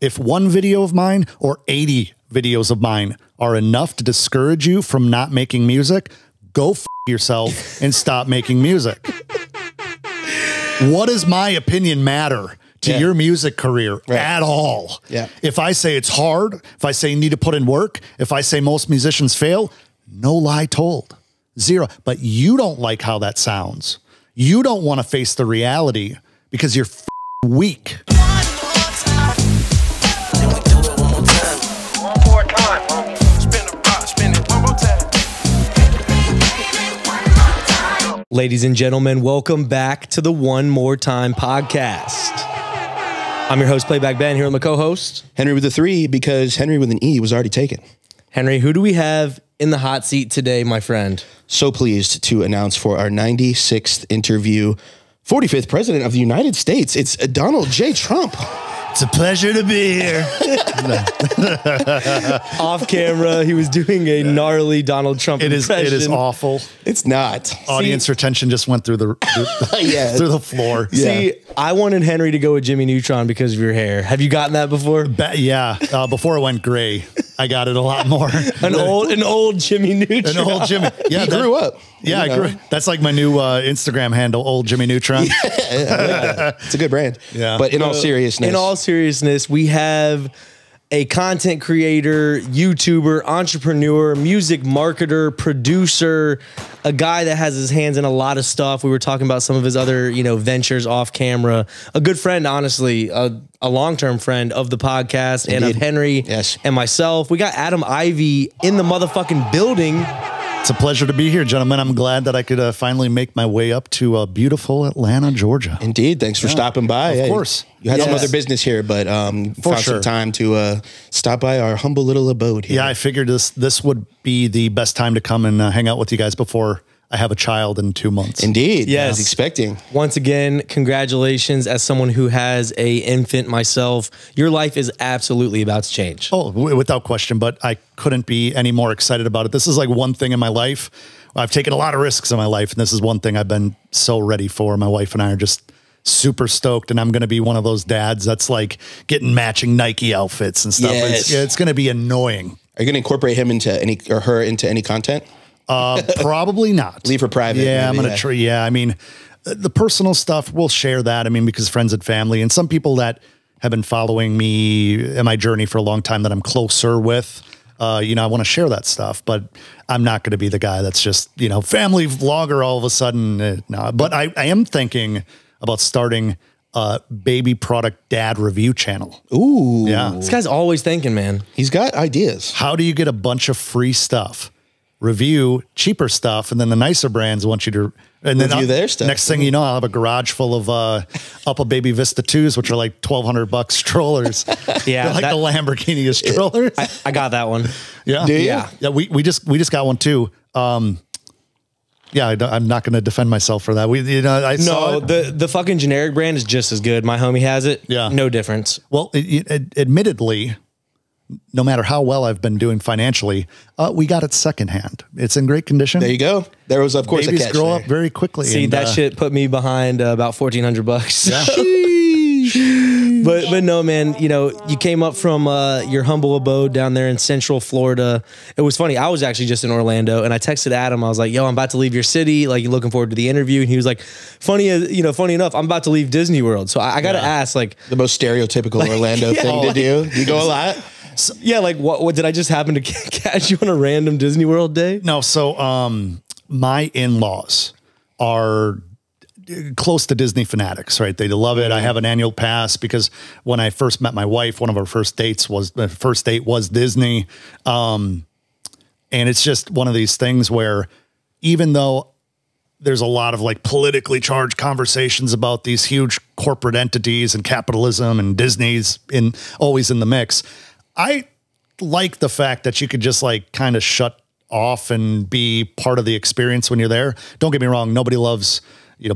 If one video of mine or 80 videos of mine are enough to discourage you from not making music, go f yourself and stop making music. What does my opinion matter to your music career at all? Yeah. If I say it's hard, if I say you need to put in work, if I say most musicians fail, no lie told. Zero. But you don't like how that sounds. You don't want to face the reality because you're weak. Ladies and gentlemen, welcome back to the One More Time podcast. I'm your host, Playback Ben, here with my co-host. Henry with a 3, because Henry with an E was already taken. Henry, who do we have in the hot seat today, my friend? So pleased to announce for our 96th interview, 45th President of the United States, it's Donald J. Trump. It's a pleasure to be here. Off camera, he was doing a gnarly Donald Trump impression. It is awful. It's not. Audience retention just went through the through the floor. See, I wanted Henry to go with Jimmy Neutron because of your hair. Have you gotten that before? Yeah, before it went gray, I got it a lot more. An old Jimmy Neutron. An old Jimmy. Yeah, he grew up. Yeah, I grew. That's like my new Instagram handle, Old Jimmy Neutron. It's a good brand. Yeah. But in all seriousness, we have a content creator, YouTuber, entrepreneur, music marketer, producer, a guy that has his hands in a lot of stuff. We were talking about some of his other, ventures off camera. A good friend, honestly, a long-term friend of the podcast. Indeed. And of Henry and myself. We got Adam Ivy in the motherfucking building. It's a pleasure to be here, gentlemen. I'm glad that I could finally make my way up to beautiful Atlanta, Georgia. Indeed. Thanks for stopping by. Of course. You had some other business here, but found some time to stop by our humble little abode here. Yeah, I figured this would be the best time to come and hang out with you guys before I have a child in 2 months. Indeed. Yes. I was expecting. Once again, congratulations. As someone who has a infant myself, your life is absolutely about to change. Oh, without question, but I couldn't be any more excited about it. This is like one thing in my life. I've taken a lot of risks in my life, and this is one thing I've been so ready for. My wife and I are just super stoked, and I'm going to be one of those dads that's like getting matching Nike outfits and stuff. Yes. It's going to be annoying. Are you going to incorporate him into any, or her into any content? Probably not. Leave her private. Yeah, maybe, I'm going to try. Yeah, I mean, the personal stuff, we'll share that. I mean, because friends and family and some people that have been following me in my journey for a long time that I'm closer with, I want to share that stuff, but I'm not going to be the guy that's just, family vlogger all of a sudden. No, but I am thinking about starting a baby product dad review channel. Ooh. Yeah. This guy's always thinking, man. He's got ideas. How do you get a bunch of free stuff? Review cheaper stuff, and then the nicer brands want you to review their stuff. Next thing you know, I'll have a garage full of Up a Baby Vista 2s, which are like $1,200 strollers. Yeah, like the Lamborghini strollers. I got that one. Yeah, yeah. We just got one too. I'm not going to defend myself for that. The fucking generic brand is just as good. My homie has it. Yeah, no difference. Well, admittedly, no matter how well I've been doing financially, we got it secondhand. It's in great condition. There you go. There was, of course, babies a catch grow there. up very quickly. See, that shit put me behind about $1,400. Yeah. But no, man, you came up from your humble abode down there in Central Florida. It was funny. I was actually just in Orlando, and I texted Adam. I was like, yo, I'm about to leave your city. Like, you looking forward to the interview? And he was like, funny enough, I'm about to leave Disney World. So I got to ask, like, the most stereotypical Orlando thing to do. You go a lot. So, yeah, like what did I just happen to catch you on a random Disney World day? No, so my in-laws are close to Disney fanatics, right? They love it. I have an annual pass because when I first met my wife, one of our first date was Disney. And it's just one of these things where even though there's a lot of like politically charged conversations about these huge corporate entities and capitalism, and Disney's always in the mix, I like the fact that you could just like kind of shut off and be part of the experience when you're there. Don't get me wrong. Nobody loves,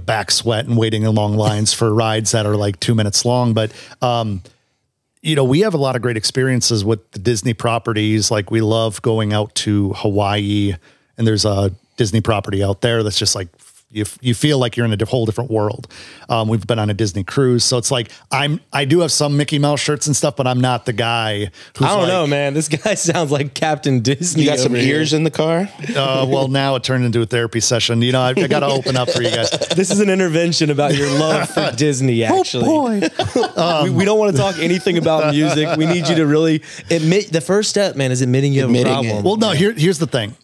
back sweat and waiting in long lines for rides that are like 2 minutes long. But, we have a lot of great experiences with the Disney properties. Like we love going out to Hawaii, and there's a Disney property out there that's just like you feel like you're in a whole different world. We've been on a Disney cruise, so it's like I do have some Mickey Mouse shirts and stuff, but I'm not the guy who's I don't know, man. This guy sounds like Captain Disney. You got some ears in the car? Well, now it turned into a therapy session. You know, I got to open up for you guys. This is an intervention about your love for Disney, actually. Oh boy. We don't want to talk anything about music. We need you to really admit, the first step, man, is admitting you have a problem. Well, no, here's the thing.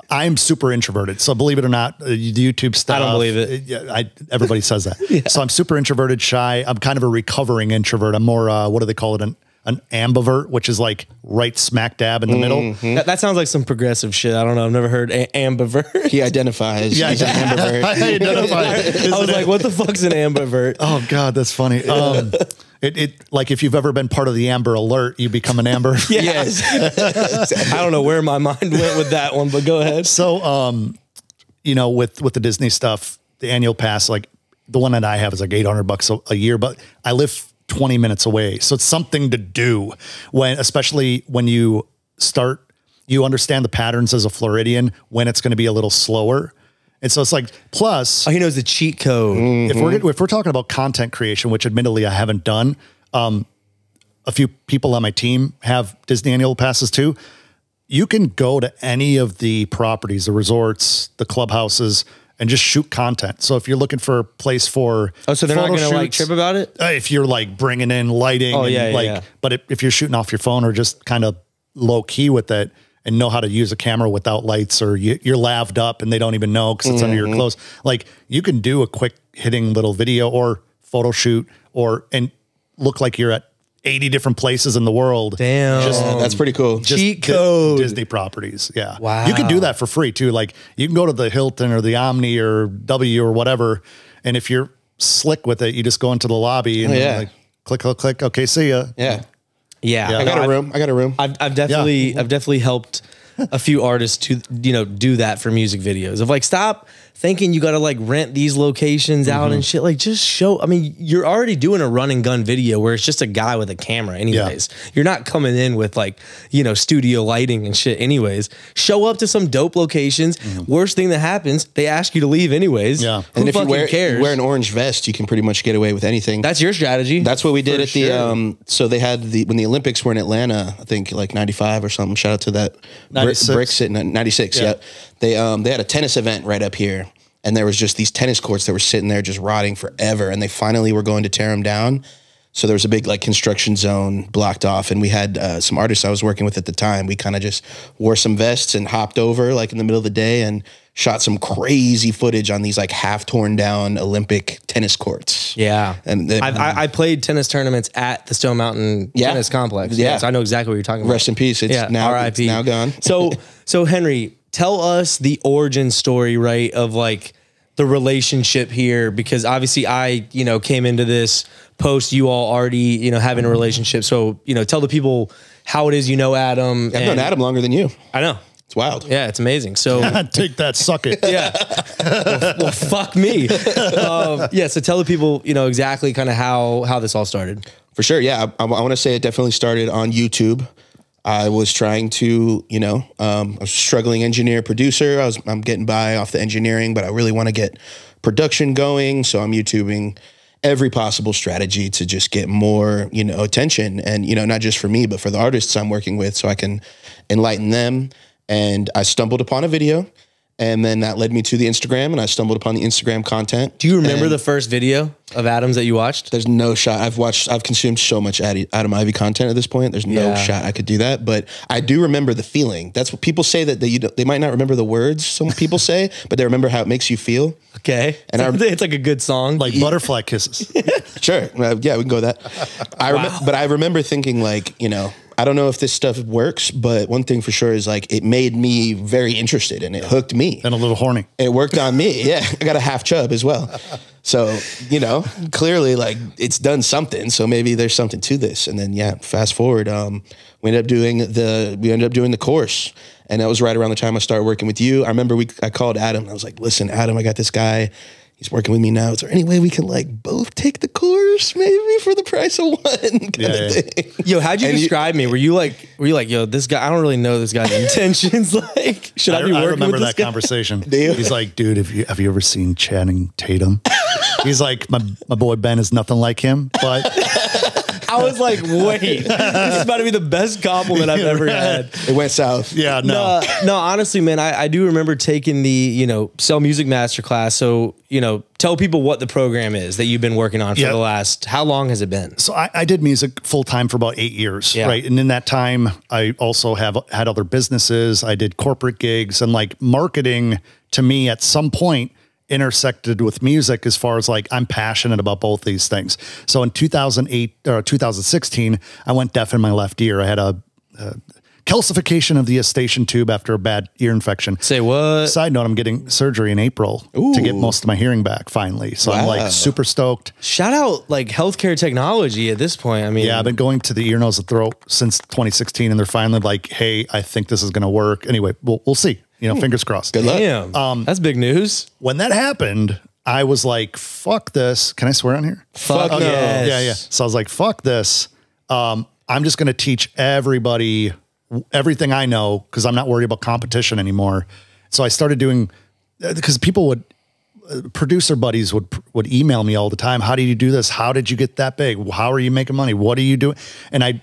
I'm super introverted. So believe it or not, the YouTube stuff. I don't believe it. Everybody says that. Yeah. So I'm super introverted, shy. I'm kind of a recovering introvert. I'm more, what do they call it? An ambivert, which is like right smack dab in the middle. That sounds like some progressive shit. I don't know. I've never heard ambivert. He identifies. Yeah, he's an ambivert. I identify. I was like, what the fuck's an ambivert? Oh God, that's funny. It like if you've ever been part of the Amber Alert, you become an Amber. Yes. I don't know where my mind went with that one, but go ahead. So, you know, with the Disney stuff, the annual pass, like the one that I have is like $800 a year, but I live 20 minutes away. So it's something to do especially when you understand the patterns as a Floridian, when it's going to be a little slower. And so it's like, plus, Oh, he knows the cheat code. if we're talking about content creation, which admittedly I haven't done, a few people on my team have Disney annual passes too. You can go to any of the properties, the resorts, the clubhouses, and just shoot content. So if you're looking for a place for So they're not going to like trip about it? If you're like bringing in lighting, but if you're shooting off your phone or just kind of low key with it and know how to use a camera without lights, or you're laved up and they don't even know because it's under your clothes, like you can do a quick hitting little video or photo shoot and look like you're at 80 different places in the world. Damn. That's pretty cool. Cheat code. Disney properties. Yeah. Wow. You can do that for free too. Like you can go to the Hilton or the Omni or W or whatever. And if you're slick with it, you just go into the lobby and like click, click, click. Okay. See ya. Yeah. Yeah. I got a room. I've definitely helped a few artists to, do that for music videos of like, stop thinking you got to like rent these locations out and shit. Like just show, I mean, you're already doing a run and gun video where it's just a guy with a camera anyways. Yeah. You're not coming in with like, studio lighting and shit anyways. Show up to some dope locations. Worst thing that happens, they ask you to leave anyways. Yeah. And if you wear an orange vest, you can pretty much get away with anything. That's your strategy. That's what we did at the, so they had when the Olympics were in Atlanta, I think like 95 or something. Shout out to that. 96. Brick sitting at 96. Yeah. They had a tennis event right up here. And there was just these tennis courts that were sitting there just rotting forever. And they finally were going to tear them down. So there was a big like construction zone blocked off. And we had some artists I was working with at the time. We kind of just wore some vests and hopped over like in the middle of the day and shot some crazy footage on these like half torn down Olympic tennis courts. Yeah. And I played tennis tournaments at the Stone Mountain Tennis Complex. Yeah. So I know exactly what you're talking about. Rest in peace. It's R.I.P. It's now gone. So Henry, tell us the origin story, right, of like the relationship here, because obviously I, came into this post you all already, having a relationship. So, tell the people how it is Adam. I've known Adam longer than you. I know. It's wild. Yeah, it's amazing. So take that, suck it. Yeah. Well, fuck me. So tell the people, exactly kind of how this all started. For sure. Yeah. I want to say it definitely started on YouTube. I was trying to, I was a struggling engineer, producer. I'm getting by off the engineering, but I really want to get production going. So I'm YouTubing every possible strategy to just get more, attention and, not just for me, but for the artists I'm working with so I can enlighten them. And I stumbled upon a video. And then that led me to the Instagram, and I stumbled upon the Instagram content. Do you remember the first video of Adam's that you watched? There's no shot. I've consumed so much Adam Ivy content at this point. There's no shot I could do that. But I do remember the feeling. That's what people say that they might not remember the words. Some people say, but they remember how it makes you feel. Okay, and it's like a good song, like Butterfly Kisses. Sure, yeah, we can go with that. But I remember thinking like, I don't know if this stuff works, but one thing for sure is like it made me very interested and it hooked me. And a little horny. It worked on me. Yeah. I got a half chub as well. So, clearly like it's done something. So maybe there's something to this. And then fast forward, we ended up doing the course. And that was right around the time I started working with you. I remember I called Adam and I was like, listen, Adam, I got this guy. he's working with me now. Is there any way we can like both take the course maybe for the price of one kind of thing? Yo, how'd you describe me? Were you like, yo, this guy, I don't really know this guy's intentions. Like, should I be working remember with this that guy? conversation. He's like, dude, have you ever seen Channing Tatum? He's like, my boy Ben is nothing like him, but I was like, wait, this is about to be the best compliment I've ever had. It went south. yeah, no. No, honestly, man, I do remember taking the, Sell Music Masterclass. So, tell people what the program is that you've been working on for the last, how long has it been? So I did music full time for about 8 years, right? And in that time, I also had other businesses. I did corporate gigs, and like marketing to me at some point intersected with music as far as like I'm passionate about both these things. So in 2008 or 2016, I went deaf in my left ear. I had a calcification of the eustachian tube after a bad ear infection. Say what? Side note, I'm getting surgery in April to get most of my hearing back finally. So I'm like super stoked. Shout out like healthcare technology at this point. I mean, yeah, I've been going to the ear, nose, and throat since 2016, and they're finally like, hey, I think this is going to work. Anyway, we'll see. Fingers crossed. Good luck. Damn, that's big news. When that happened, I was like, fuck this. Can I swear on here? Fuck no. Yeah. So I was like, fuck this. I'm just going to teach everybody everything I know because I'm not worried about competition anymore. So I started doing, because people producer buddies would email me all the time. How did you do this? How did you get that big? How are you making money? What are you doing?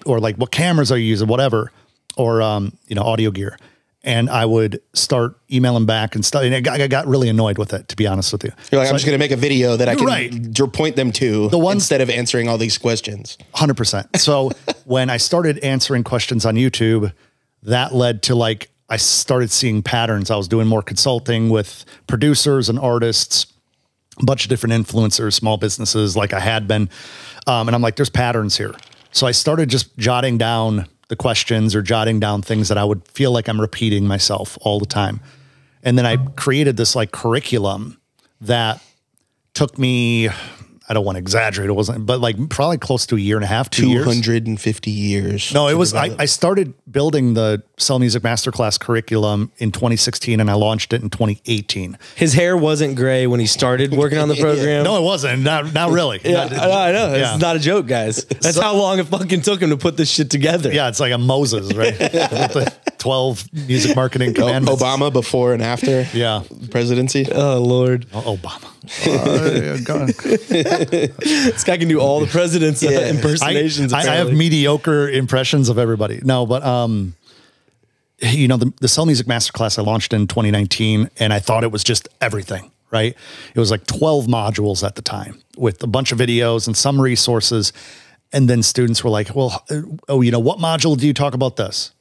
Or like, what cameras are you using? Whatever. Or, audio gear. And I would start emailing back and stuff. And I got really annoyed with it, to be honest with you. You're like, I'm just going to make a video that I can point them to instead of answering all these questions. 100%. So when I started answering questions on YouTube, that led to like, I started seeing patterns. I was doing more consulting with producers and artists, a bunch of different influencers, small businesses like I had been. And I'm like, there's patterns here. So I started just jotting down the questions or jotting down things that I would feel like I'm repeating myself all the time. And then I created this like curriculum that took me, I don't want to exaggerate, it wasn't, but like probably close to a year and a half, 2 years. 250 years. No, it was, I started building the Sell Music Masterclass curriculum in 2016 and I launched it in 2018. His hair wasn't gray when he started working on the program. No, it wasn't. Not really. Yeah, I know. It's not a joke, guys. That's how long it fucking took him to put this shit together. Yeah, it's like a Moses, right? With the 12 music marketing commandments. Obama before and after presidency. Oh, Lord. Obama. This guy can do all the president's impersonations. I have mediocre impressions of everybody. No, but the Sell Music Masterclass I launched in 2019, and I thought it was just everything, right? It was like 12 modules at the time with a bunch of videos and some resources. And then students were like, well, what module do you talk about this?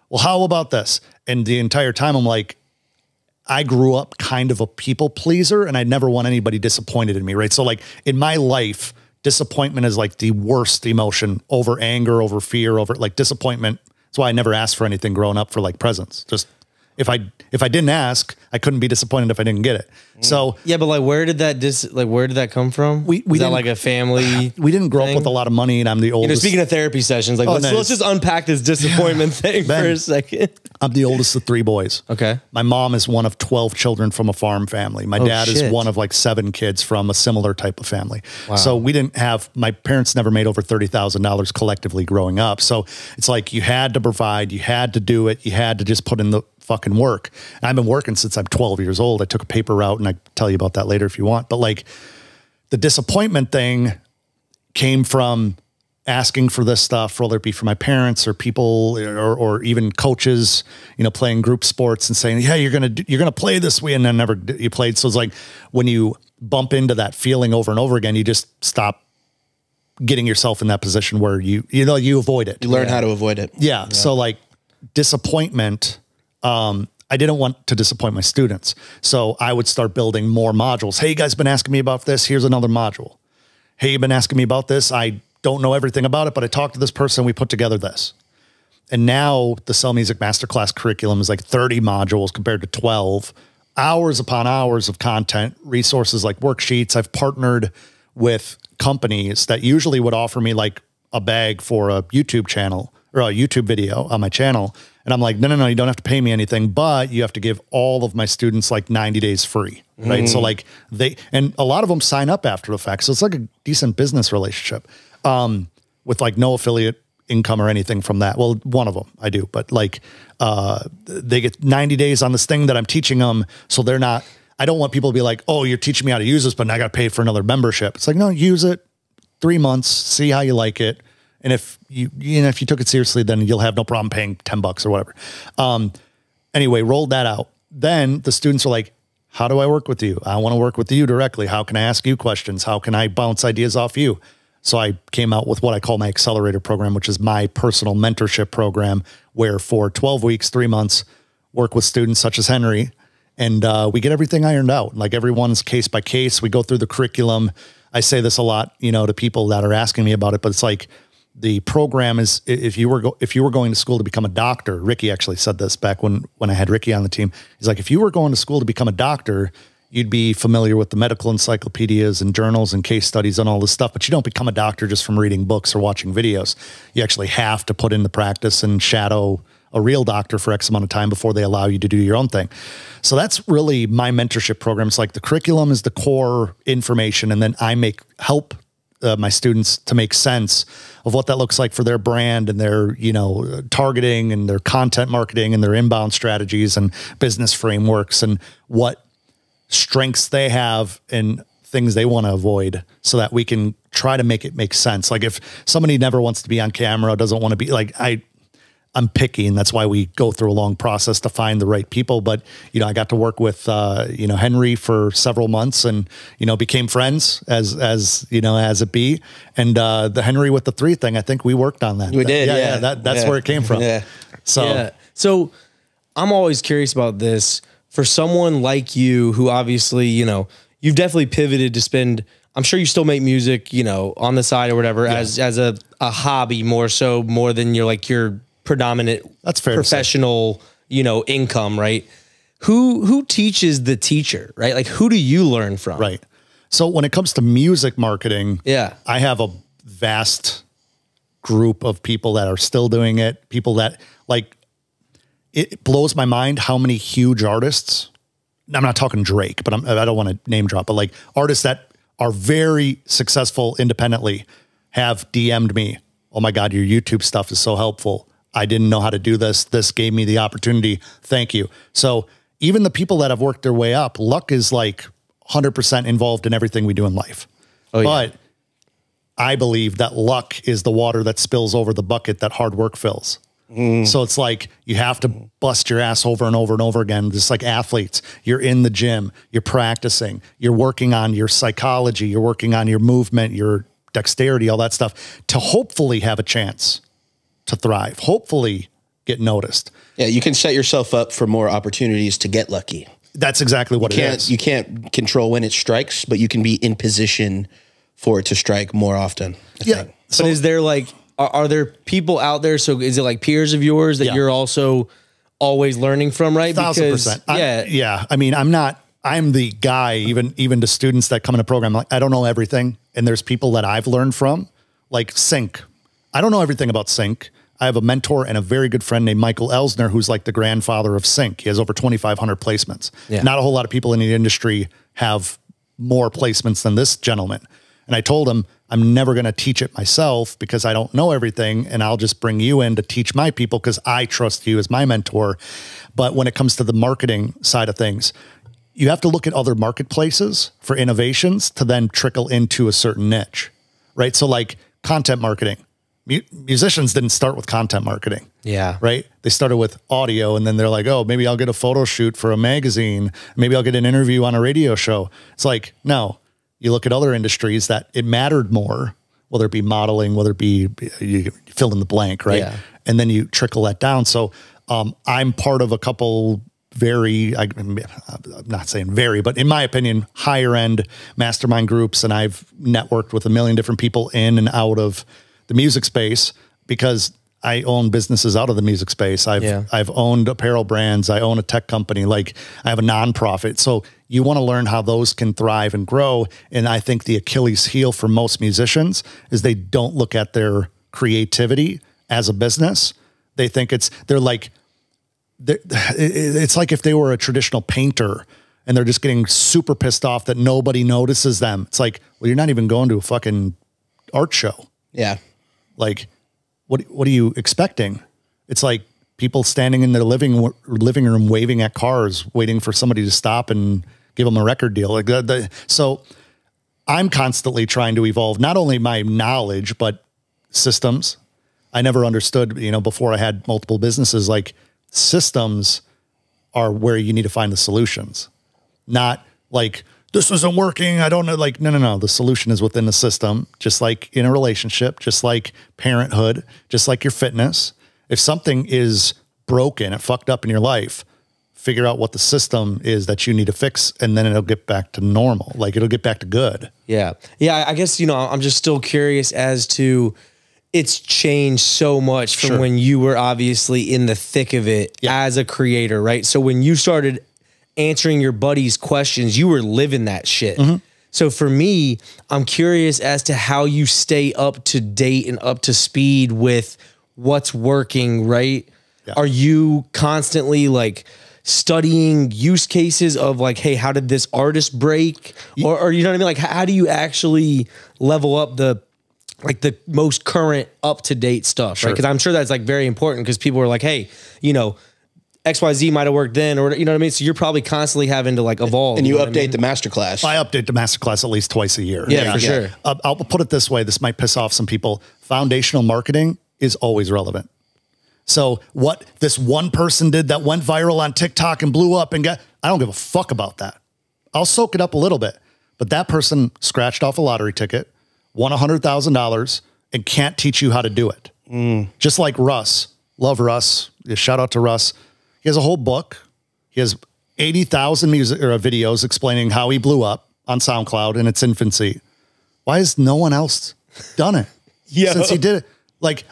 Well, how about this? And the entire time I'm like, I grew up kind of a people pleaser and I never want anybody disappointed in me, right? So like in my life, disappointment is like the worst emotion over anger, over fear, over like disappointment. That's why I never asked for anything growing up for like presents. Just if I didn't ask, I couldn't be disappointed if I didn't get it. So yeah, but like where did that come from? We is that like a family? We didn't grow up with a lot of money, and I'm the oldest. Speaking of therapy sessions, like let's just unpack this disappointment thing for a second. I'm the oldest of 3 boys. Okay. My mom is one of 12 children from a farm family. My dad is one of like 7 kids from a similar type of family. Wow. So my parents never made over $30,000 collectively growing up. So it's like you had to provide, you had to do it, you had to just put in the fucking work. And I've been working since I'm 12 years old. I took a paper route and I tell you about that later if you want. But like the disappointment thing came from asking for this stuff, whether it be for my parents or people or even coaches, playing group sports and saying, yeah, you're going to play this way. And then you played. So it's like when you bump into that feeling over and over again, you just stop getting yourself in that position where you avoid it. You learn how to avoid it. Yeah. So like disappointment, I didn't want to disappoint my students. So I would start building more modules. Hey, you guys been asking me about this. Here's another module. Hey, you've been asking me about this. I don't know everything about it, but I talked to this person. We put together this. And now the Sell Music Masterclass curriculum is like 30 modules compared to 12. Hours upon hours of content, resources like worksheets. I've partnered with companies that usually would offer me like a bag for a YouTube channel or a YouTube video on my channel. And I'm like, no, you don't have to pay me anything, but you have to give all of my students like 90 days free. Right. So like and a lot of them sign up after the fact. So it's like a decent business relationship, with like no affiliate income or anything from that. Well, one of them I do, but like, they get 90 days on this thing that I'm teaching them. So I don't want people to be like, oh, you're teaching me how to use this, but now I got to pay for another membership. It's like, no, use it 3 months, see how you like it. And if if you took it seriously, then you'll have no problem paying $10 or whatever. Anyway, rolled that out. Then the students are like, how do I work with you? I want to work with you directly. How can I ask you questions? How can I bounce ideas off you? So I came out with what I call my accelerator program, which is my personal mentorship program, where for 12 weeks, 3 months, work with students such as Henry. And we get everything ironed out. Like everyone's case by case. We go through the curriculum. I say this a lot, to people that are asking me about it, but it's like, the program is, if you were going to school to become a doctor, Ricky actually said this back when I had Ricky on the team. He's like, if you were going to school to become a doctor, you'd be familiar with the medical encyclopedias and journals and case studies and all this stuff, but you don't become a doctor just from reading books or watching videos. You actually have to put into practice and shadow a real doctor for X amount of time before they allow you to do your own thing. So that's really my mentorship program. It's like the curriculum is the core information, and then I help my students to make sense of what that looks like for their brand and their, targeting and their content marketing and their inbound strategies and business frameworks and what strengths they have and things they want to avoid, so that we can try to make it make sense. Like if somebody never wants to be on camera, doesn't want to be like, I'm picky, and that's why we go through a long process to find the right people. But, I got to work with, Henry for several months and, became friends as it be. And, the Henry with the 3 thing, I think we worked on that. We did. Yeah. That's where it came from. Yeah. So I'm always curious about this for someone like you, who obviously, you've definitely pivoted to spend, I'm sure you still make music, on the side or whatever, as a hobby more than your predominant that's fair professional, income, right? Who teaches the teacher, right? Like who do you learn from? Right. So when it comes to music marketing, I have a vast group of people that are still doing it. People that it blows my mind how many huge artists, I'm not talking Drake, but I don't want to name drop, but like artists that are very successful independently have DM'd me. Oh my God, your YouTube stuff is so helpful. I didn't know how to do this. This gave me the opportunity. Thank you. So even the people that have worked their way up, luck is like 100% involved in everything we do in life. But I believe that luck is the water that spills over the bucket that hard work fills. So it's like you have to bust your ass over and over and over again. Just like athletes, you're in the gym, you're practicing, you're working on your psychology, you're working on your movement, your dexterity, all that stuff to hopefully have a chance to thrive, hopefully get noticed. Yeah, you can set yourself up for more opportunities to get lucky. That's exactly what it is. You can't control when it strikes, but you can be in position for it to strike more often. I think. So is there are there people out there? So is it like peers of yours that you're also always learning from, right? 1000%. Yeah. I mean, I'm the guy, even to students that come in a program, like I don't know everything. And there's people that I've learned from, like Sync. I don't know everything about Sync. I have a mentor and a very good friend named Michael Elsner, who's like the grandfather of Sync. He has over 2,500 placements. Not a whole lot of people in the industry have more placements than this gentleman. And I told him, I'm never going to teach it myself because I don't know everything. And I'll just bring you in to teach my people because I trust you as my mentor. But when it comes to the marketing side of things, you have to look at other marketplaces for innovations to then trickle into a certain niche, right? So like content marketing. Musicians didn't start with content marketing. Right. They started with audio, and then they're like, oh, maybe I'll get a photo shoot for a magazine. Maybe I'll get an interview on a radio show. It's like, no, you look at other industries that it mattered more, whether it be modeling, whether it be you fill in the blank. Right. And then you trickle that down. So I'm part of a couple I'm not saying very, but in my opinion, higher end mastermind groups. And I've networked with a million different people in and out of the music space because I own businesses out of the music space. I've owned apparel brands. I own a tech company. Like I have a nonprofit. So you want to learn how those can thrive and grow. And I think the Achilles heel for most musicians is they don't look at their creativity as a business. They think they're like, it's like if they were a traditional painter and they're just getting super pissed off that nobody notices them. It's like, well, you're not even going to a fucking art show. Yeah. Like, what are you expecting? It's like people standing in their living room waving at cars, waiting for somebody to stop and give them a record deal. Like so I'm constantly trying to evolve not only my knowledge, but systems. I never understood, before I had multiple businesses, like systems are where you need to find the solutions, not like this isn't working. I don't know. Like, no. The solution is within the system, just like in a relationship, just like parenthood, just like your fitness. If something is broken, it fucked up in your life, figure out what the system is that you need to fix, and then it'll get back to normal. Like it'll get back to good. Yeah. Yeah. I guess, I'm just still curious as to, it's changed so much from when you were obviously in the thick of it as a creator, right? So when you started answering your buddies' questions, you were living that shit. So for me, I'm curious as to how you stay up to date and up to speed with what's working, right? Yeah. Are you constantly like studying use cases of like, hey, how did this artist break? Or you know what I mean? Like, how do you actually level up the most current up-to-date stuff, right? Because I'm sure that's like very important because people are like, hey, XYZ might have worked then, or you know what I mean? So you're probably constantly having to like evolve. And you update the Masterclass. I update the Masterclass at least twice a year. Yeah, for sure. I'll put it this way. This might piss off some people. Foundational marketing is always relevant. So what this one person did that went viral on TikTok and blew up I don't give a fuck about that. I'll soak it up a little bit, but that person scratched off a lottery ticket, won $100,000 and can't teach you how to do it. Just like Russ. Love Russ. Shout out to Russ. He has a whole book. He has 80,000 videos explaining how he blew up on SoundCloud in its infancy. Why has no one else done it since he did it? Like,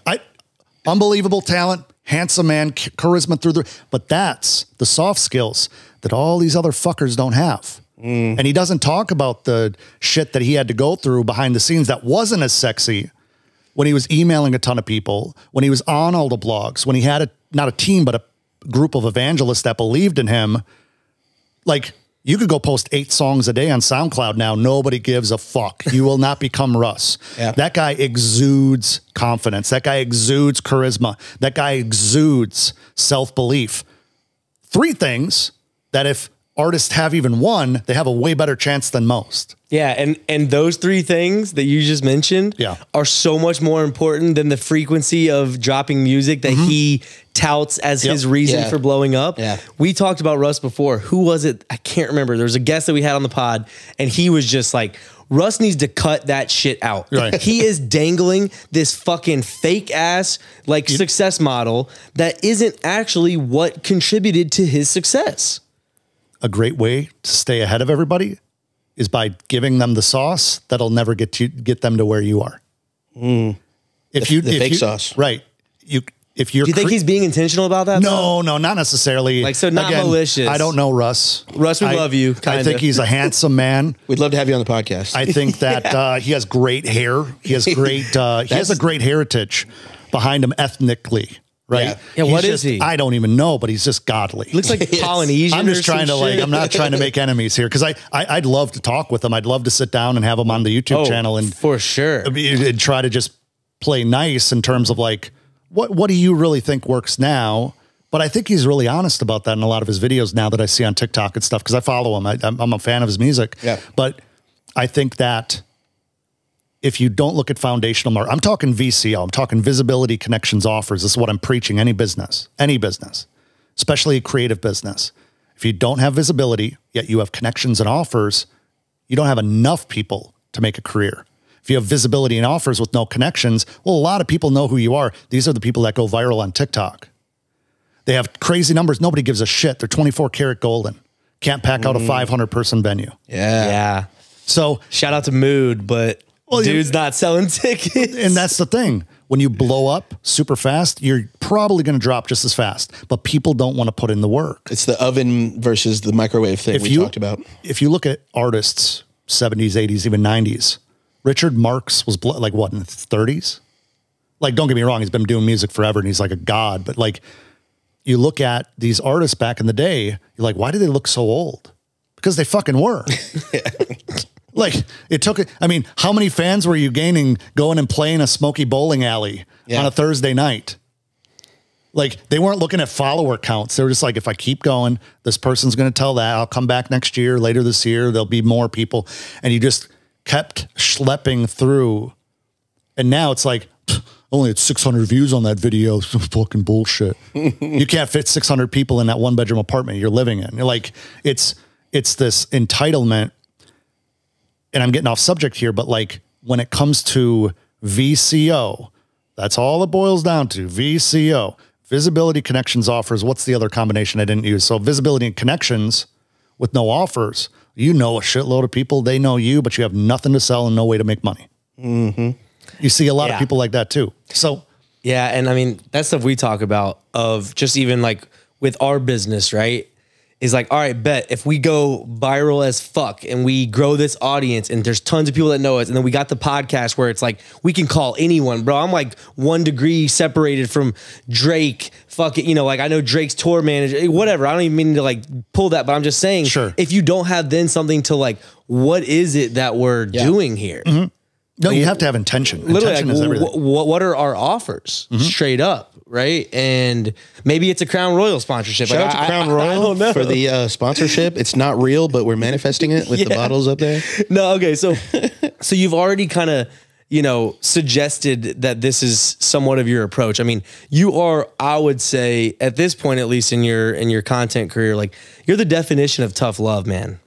unbelievable talent, handsome man, charisma but that's the soft skills that all these other fuckers don't have. And he doesn't talk about the shit that he had to go through behind the scenes that wasn't as sexy when he was emailing a ton of people, when he was on all the blogs, when he had not a team, but a group of evangelists that believed in him. Like, you could go post 8 songs a day on SoundCloud now. Nobody gives a fuck. You will not become Russ. Yeah. That guy exudes confidence. That guy exudes charisma. That guy exudes self-belief. 3 things that if artists have even one, they have a way better chance than most. Yeah, and those 3 things that you just mentioned are so much more important than the frequency of dropping music that he touts as his reason for blowing up. Yeah. We talked about Russ before. Who was it? I can't remember. There was a guest that we had on the pod, and he was just like, Russ needs to cut that shit out. Right. He is dangling this fucking fake ass like success model that isn't actually what contributed to his success. A great way to stay ahead of everybody is by giving them the sauce that'll never get them to where you are. If the fake sauce, right? If you're, do you think he's being intentional about that? No, not necessarily. Like, so not malicious. I don't know Russ. Russ, we love you. I think he's a handsome man. We'd love to have you on the podcast. I think that he has great hair. He has great. He has a great heritage behind him ethnically. Right. Yeah. What is he? I don't even know, but he's just godly. Looks like Polynesian. I'm just trying to I'm not trying to make enemies here because I'd love to talk with him. I'd love to sit down and have him on the YouTube channel and for sure and try to just play nice in terms of like what do you really think works now? But I think he's really honest about that in a lot of his videos now that I see on TikTok and stuff because I follow him. I'm a fan of his music. Yeah. But I think that if you don't look at foundational market, I'm talking VCO, I'm talking visibility, connections, offers. This is what I'm preaching. Any business, especially a creative business. If you don't have visibility, yet you have connections and offers, you don't have enough people to make a career. If you have visibility and offers with no connections, well, a lot of people know who you are. These are the people that go viral on TikTok. They have crazy numbers. Nobody gives a shit. They're 24 karat golden. Can't pack out a 500 person venue. Yeah. So shout out to Mood, but dude's not selling tickets. And that's the thing. When you blow up super fast, you're probably going to drop just as fast. But people don't want to put in the work. It's the oven versus the microwave thing we talked about. If you look at artists, 70s, 80s, even 90s, Richard Marx was like what, in the 30s? Like, don't get me wrong, he's been doing music forever and he's like a god. But like, you look at these artists back in the day, you're like, why do they look so old? Because they fucking were. Like it took, I mean, how many fans were you gaining going and playing a smoky bowling alley on a Thursday night? Like they weren't looking at follower counts. They were just like, if I keep going, this person's going to tell that. I'll come back next year, later this year, there'll be more people. And you just kept schlepping through. And now it's like, only had 600 views on that video. Some fucking bullshit. You can't fit 600 people in that one bedroom apartment you're living in. You're like, it's this entitlement. And I'm getting off subject here, but like when it comes to VCO, that's all it boils down to. VCO, visibility, connections, offers. What's the other combination I didn't use? So visibility and connections with no offers. You know a shitload of people. They know you, but you have nothing to sell and no way to make money. You see a lot of people like that too. So yeah, and I mean that stuff we talk about of just even like with our business, right? Is like, all right, bet if we go viral as fuck and we grow this audience and there's tons of people that know us, and then we got the podcast where it's like we can call anyone, bro. I'm like 1 degree separated from Drake. Fuck it, you know, like I know Drake's tour manager, whatever. I don't even mean to like pull that, but I'm just saying, if you don't have then something to like, what is it that we're doing here? No, you have to have intention. Literally, Intention like, is everything. what are our offers straight up, right? And maybe it's a Crown Royal sponsorship. Shout out to Crown Royal for the sponsorship. It's not real, but we're manifesting it with the bottles up there. No, okay, so you've already kind of, you know, suggested that this is somewhat of your approach. I mean, you are, I would say, at this point, at least in your content career, like you're the definition of tough love, man.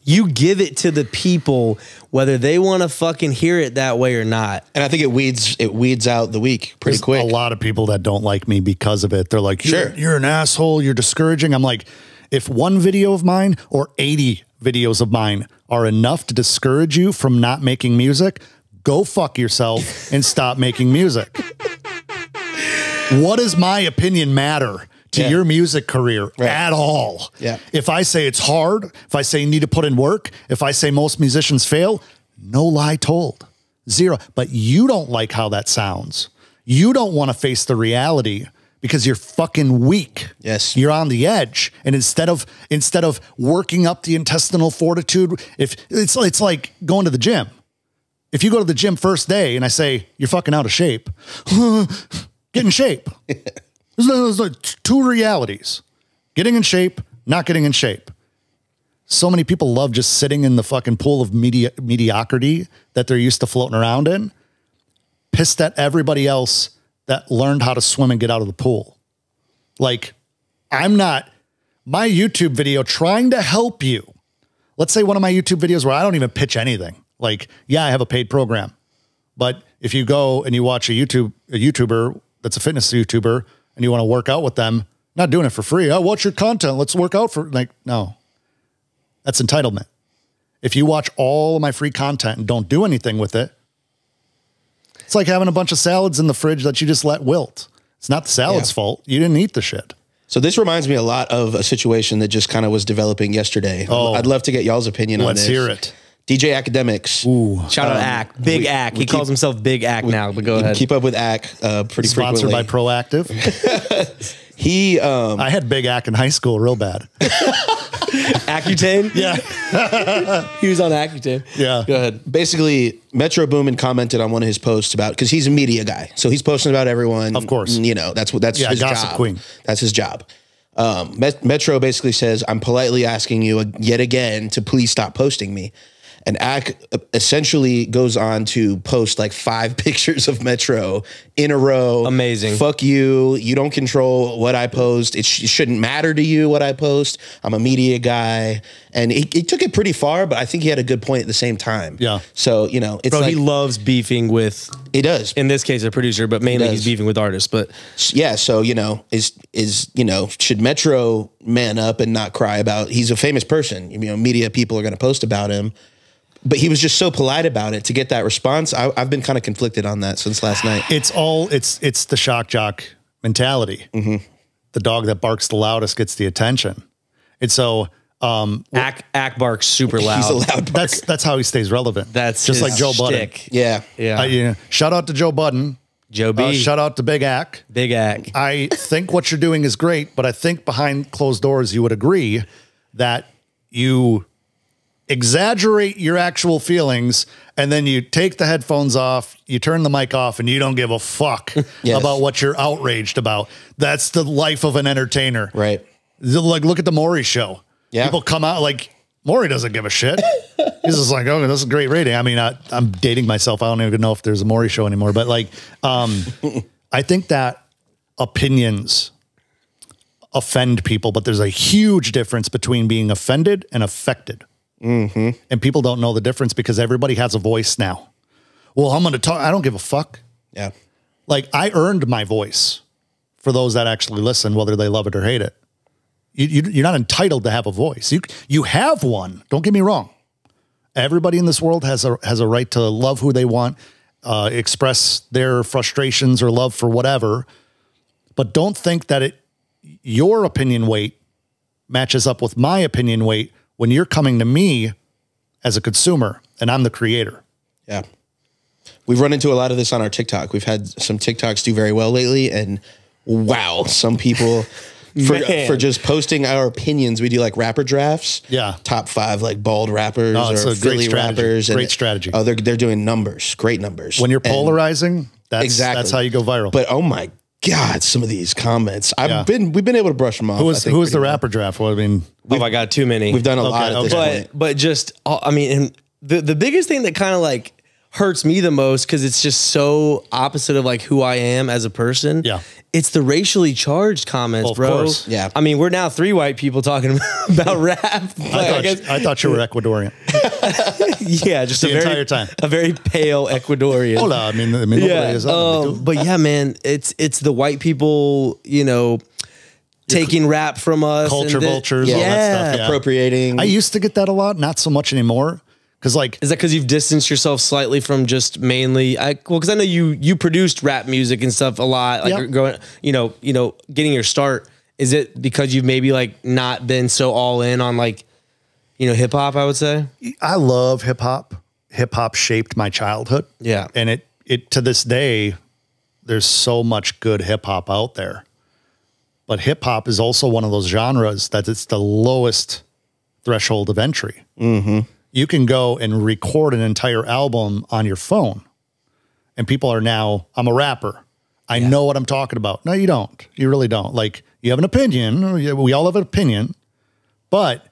You give it to the people, whether they want to fucking hear it that way or not. And I think it weeds out the weak pretty quick. A lot of people that don't like me because of it. They're like, you're an asshole. You're discouraging. I'm like, if one video of mine or 80 videos of mine are enough to discourage you from not making music, go fuck yourself and stop making music. What does my opinion matter to your music career at all? If I say it's hard, if I say you need to put in work, if I say most musicians fail, no lie told. Zero. But you don't like how that sounds. You don't want to face the reality because you're fucking weak. Yes. You're on the edge. And instead of working up the intestinal fortitude, if it's like going to the gym. If you go to the gym first day and I say, you're fucking out of shape, get in shape. There's like 2 realities: getting in shape, not getting in shape. So many people love just sitting in the fucking pool of mediocrity that they're used to floating around in, pissed at everybody else that learned how to swim and get out of the pool. Like, my YouTube video trying to help you. Let's say one of my YouTube videos where I don't even pitch anything. Like, yeah, I have a paid program, but if you go and you watch a YouTuber that's a fitness YouTuber, and you want to work out with them, not doing it for free. Oh, watch your content. Let's work out for, like, no. That's entitlement. If you watch all of my free content and don't do anything with it, it's like having a bunch of salads in the fridge that you just let wilt. It's not the salad's fault. You didn't eat the shit. So this reminds me a lot of a situation that just kind of was developing yesterday. I'd love to get y'all's opinion on this. Let's hear it. DJ Academics. Ooh. Shout out Ack. Big Ack. He calls himself Big Ack now, but go ahead. Keep up with Ack pretty Sponsored frequently. by Proactive. I had Big Ack in high school real bad. Accutane? Yeah. He was on Accutane. Yeah. Go ahead. Basically, Metro Boomin commented on one of his posts about, because he's a media guy, so he's posting about everyone. Of course. You know, that's his gossip job. queen. That's his job. Metro basically says, I'm politely asking you yet again to please stop posting me. And Ack essentially goes on to post like 5 pictures of Metro in a row. Amazing. Fuck you. You don't control what I post. It shouldn't matter to you what I post. I'm a media guy. And he took it pretty far, but I think he had a good point at the same time. Yeah. So, you know, it's Bro, like, he loves beefing with, he does. in this case, a producer, but mainly he's beefing with artists. But Yeah, so, you know, should Metro man up and not cry about, he's a famous person. You know, media people are going to post about him. But he was just so polite about it to get that response. I've been kind of conflicted on that since last night. It's the shock jock mentality. The dog that barks the loudest gets the attention. And so Ack barks super loud. He's a loud barker. that's how he stays relevant. That's just his like Joe Budden. shtick. Yeah. Yeah. Shout out to Joe Budden. Joe B. Shout out to Big Ack. Big Ack. I think what you're doing is great, but I think behind closed doors, you would agree that you exaggerate your actual feelings and then you take the headphones off, you turn the mic off, and you don't give a fuck about what you're outraged about. That's the life of an entertainer. Right. Like, look at the Maury show. Yeah. People come out like, Maury doesn't give a shit. He's just like, oh, this is a great rating. I mean, I'm dating myself. I don't even know if there's a Maury show anymore. But like, I think that opinions offend people, but there's a huge difference between being offended and affected. And people don't know the difference because everybody has a voice now. Well, I'm going to talk. I don't give a fuck. Yeah. Like, I earned my voice for those that actually listen, whether they love it or hate it. You're not entitled to have a voice. You have one. Don't get me wrong. Everybody in this world has a right to love who they want, express their frustrations or love for whatever. But don't think that your opinion weight matches up with my opinion weight when you're coming to me as a consumer and I'm the creator. Yeah. We've run into a lot of this on our TikTok. We've had some TikToks do very well lately, and wow, some people for just posting our opinions. We do like rapper drafts. Yeah. Top 5 like bald rappers or Philly rappers. Great strategy. Oh, they're doing numbers, great numbers. When you're polarizing, that's how you go viral. But oh my God, some of these comments. We've been able to brush them off. Who was the rapper draft? Well, I mean, oh my God, too many. We've done a lot at this point. But just, I mean, and the biggest thing that kind of like hurts me the most, because it's just so opposite of like who I am as a person. Yeah. It's the racially charged comments, well, bro. Of course. Yeah. I mean, we're now 3 white people talking about rap. I thought you were Ecuadorian. Yeah, just the entire time. A very pale Ecuadorian. Hola, I mean yeah. But yeah, man, it's the white people, you know, taking rap from us. Culture vultures, all that stuff. Yeah. Appropriating. I used to get that a lot, not so much anymore. Cause like, is that because you've distanced yourself slightly from just mainly? Because I know you produced rap music and stuff a lot, like growing, you know, getting your start. Is it because you've maybe like not been so all in on like, you know, hip hop? I would say I love hip hop. Hip hop shaped my childhood. Yeah, and it to this day, there's so much good hip hop out there. But hip hop is also one of those genres that it's the lowest threshold of entry. You can go and record an entire album on your phone and people are now, I'm a rapper. I know what I'm talking about. No, you don't. You really don't. Like, you have an opinion. We all have an opinion. But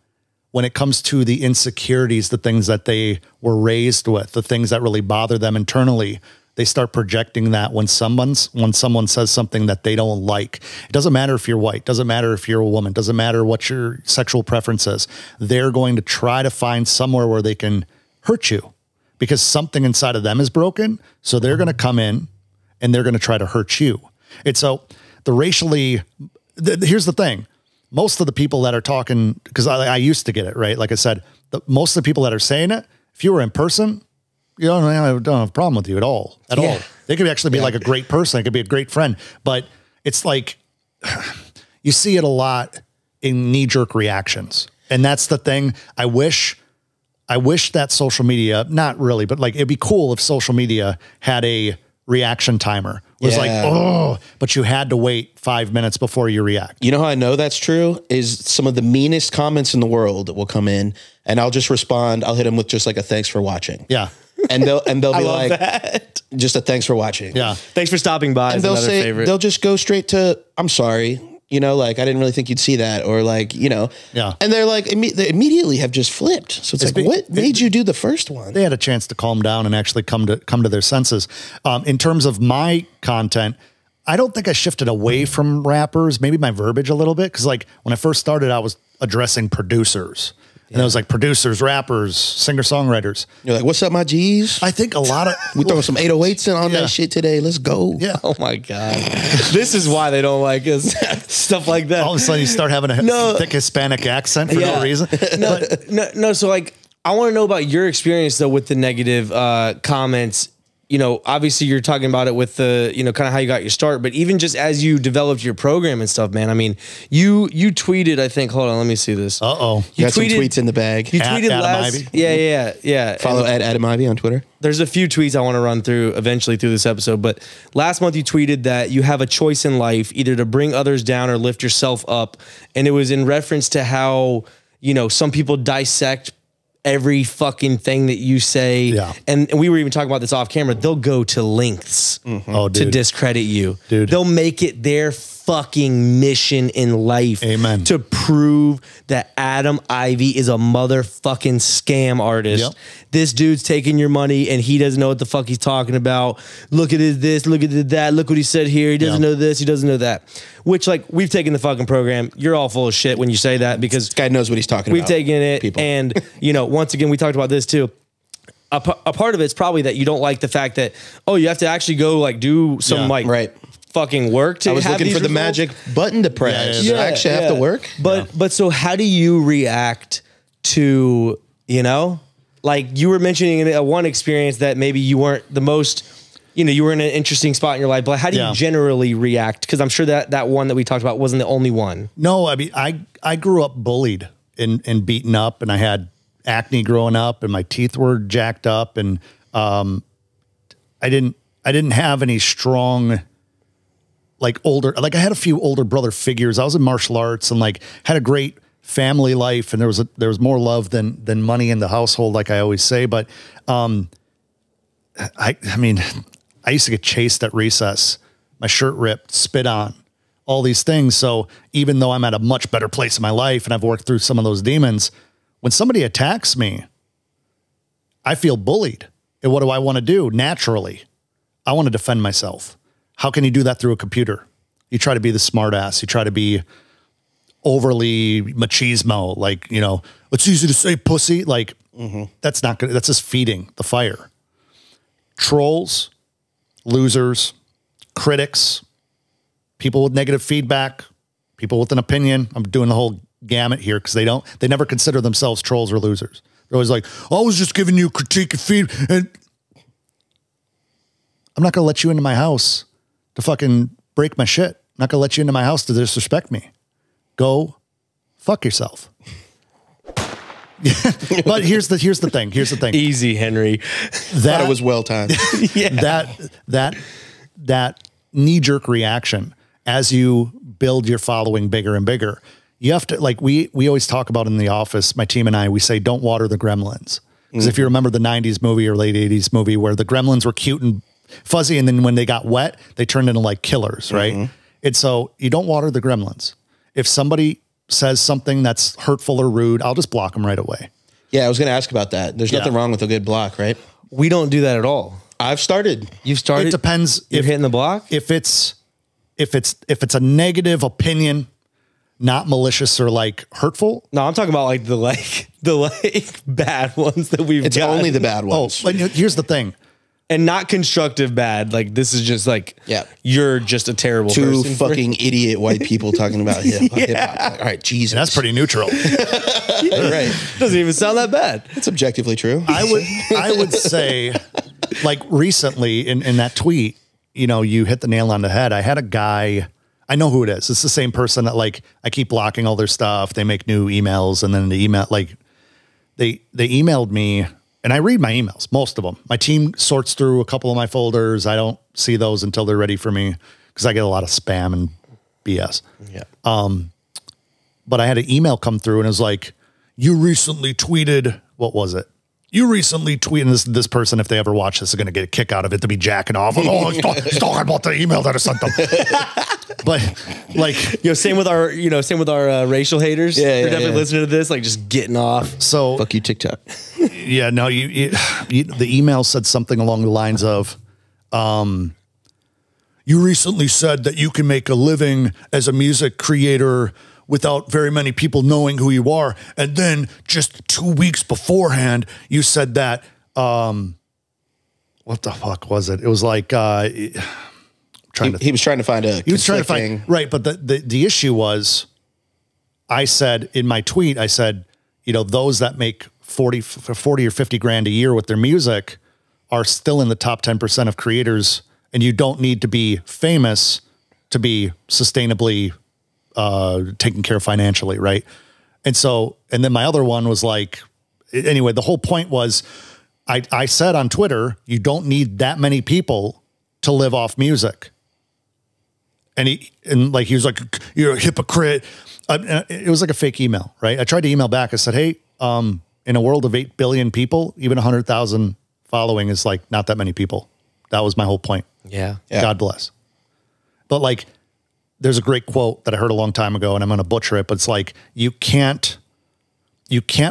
when it comes to the insecurities, the things that they were raised with, the things that really bother them internally, they start projecting that when someone says something that they don't like. It doesn't matter if you're white, doesn't matter if you're a woman, doesn't matter what your sexual preference is. They're going to try to find somewhere where they can hurt you because something inside of them is broken. So they're going to come in and they're going to try to hurt you. And so the racially, here's the thing. Most of the people that are talking, because I used to get it, right? Like I said, most of the people that are saying it, if you were in person, you don't have a problem with you at all. They could actually be like a great person. They could be a great friend. But it's like, you see it a lot in knee-jerk reactions. And that's the thing. I wish that social media, not really, but like, it'd be cool if social media had a reaction timer. It was like, oh, but you had to wait 5 minutes before you react. You know how I know that's true is some of the meanest comments in the world will come in and I'll just respond. I'll hit them with just like a thanks for watching. Yeah. And they'll be like, just a thanks for watching. Yeah. Thanks for stopping by. And they'll just go straight to, I'm sorry. You know, like, I didn't really think you'd see that, or like, you know, and they're like, they immediately have just flipped. So it's like, what made you do the first one? They had a chance to calm down and actually come to their senses. In terms of my content, I don't think I shifted away from rappers, maybe my verbiage a little bit. Cause like when I first started, I was addressing producers. And it was like producers, rappers, singer-songwriters. You're like, what's up, my G's? I think a lot of... we throwing some 808s in on that shit today. Let's go. Yeah. Oh, my God. This is why they don't like us. Stuff like that. All of a sudden, you start having a thick Hispanic accent for no reason. No. So, like, I want to know about your experience, though, with the negative comments. you know, obviously you're talking about it with the, you know, kind of how you got your start, but even just as you developed your program and stuff, man, I mean, you tweeted, I think, hold on, let me see this. You got some tweets in the bag. You tweeted Adam last, Ivy. yeah. Follow at Adam Ivy on Twitter. There's a few tweets I want to run through eventually through this episode, but last month you tweeted that you have a choice in life, either to bring others down or lift yourself up. And it was in reference to how, you know, some people dissect every fucking thing that you say. Yeah. And we were even talking about this off camera. They'll go to lengths to discredit you. Dude. They'll make it their fucking mission in life. Amen. To prove that Adam Ivy is a motherfucking scam artist. Yep. This dude's taking your money and he doesn't know what the fuck he's talking about. Look at this, look at that, look what he said here. He doesn't know this, he doesn't know that. Which, like, we've taken the fucking program. You're all full of shit when you say that, because This guy knows what he's talking we've about. taken it. People. And, you know, once again, we talked about this too. A part of it's probably that you don't like the fact that, oh, you have to actually go like do some like right. fucking work to I was have looking these for the results. magic button to press. Yeah, I actually have to work. But so how do you react to, you know, like you were mentioning in one experience that maybe you weren't the most, you know, you were in an interesting spot in your life, but how do you generally react? Because I'm sure that one that we talked about wasn't the only one. No, I mean, I grew up bullied and beaten up, and I had acne growing up, and my teeth were jacked up, and I didn't have any strong, like I had a few older brother figures. I was in martial arts and like had a great family life, and there was more love than money in the household, like I always say. But I mean, I used to get chased at recess, my shirt ripped, spit on, all these things. So even though I'm at a much better place in my life and I've worked through some of those demons, when somebody attacks me, I feel bullied. And what do I want to do? Naturally, I want to defend myself. How can you do that through a computer? You try to be the smart ass. You try to be overly machismo. Like, you know, it's easy to say pussy. Like, that's not good. That's just feeding the fire. Trolls, losers, critics, people with negative feedback, people with an opinion. I'm doing the whole gamut here because they never consider themselves trolls or losers. They're always like, I was just giving you a critique and feed, and I'm not going to let you into my house to fucking break my shit. I'm not going to let you into my house to disrespect me. Go fuck yourself. But here's the thing. Here's the thing. Easy, Henry. Thought it was well timed. That knee-jerk reaction as you build your following bigger and bigger, you have to, like we always talk about in the office, my team and I, we say, don't water the gremlins. Because if you remember the 90s movie or late 80s movie where the gremlins were cute and fuzzy, and then when they got wet, they turned into like killers, right? And so you don't water the gremlins. If somebody says something that's hurtful or rude, I'll just block them right away. Yeah, I was going to ask about that. There's nothing wrong with a good block, right? We don't do that at all. I've started. You've started. It depends. You're hitting the block. If it's a negative opinion, not malicious or like hurtful. No, I'm talking about like the bad ones that we've. It's gotten. only the bad ones. But here's the thing. And not constructive bad. Like this is just like, you're just a terrible Two person. fucking idiot white people talking about hip hop. All right, Jesus. That's pretty neutral. Right. Doesn't even sound that bad. It's objectively true. I would say, like recently in that tweet, you know, you hit the nail on the head. I had a guy, I know who it is. It's the same person that like, I keep blocking all their stuff. They make new emails, and then the email, like they emailed me. And I read my emails, most of them. My team sorts through a couple of my folders. I don't see those until they're ready for me because I get a lot of spam and BS. Yeah. But I had an email come through and it was like, you recently tweeted, what was it? You recently tweeted, this person, if they ever watch this, is going to get a kick out of it to be jacking off. Oh, he's talking about the email that I sent them. But like, same with our racial haters. Yeah, They're definitely listening to this, like just getting off. so Fuck you, TikTok. yeah, no, you the email said something along the lines of, you recently said that you can make a living as a music creator without very many people knowing who you are. And then just 2 weeks beforehand, you said that, what the fuck was it? It was like, He was trying to find a. he was trying to find, right. But the issue was, I said in my tweet, I said, you know, those that make 40 or 50 grand a year with their music are still in the top 10% of creators, and you don't need to be famous to be sustainably taken care of financially, right? And so, and then my other one was like, anyway, the whole point was, I said on Twitter, you don't need that many people to live off music. And he was like, you're a hypocrite. It was like a fake email, right? I tried to email back. I said, hey, in a world of 8 billion people, even 100,000 following is like not that many people. That was my whole point. Yeah. God bless. But like, there's a great quote that I heard a long time ago, and I'm going to butcher it, but it's like, you can't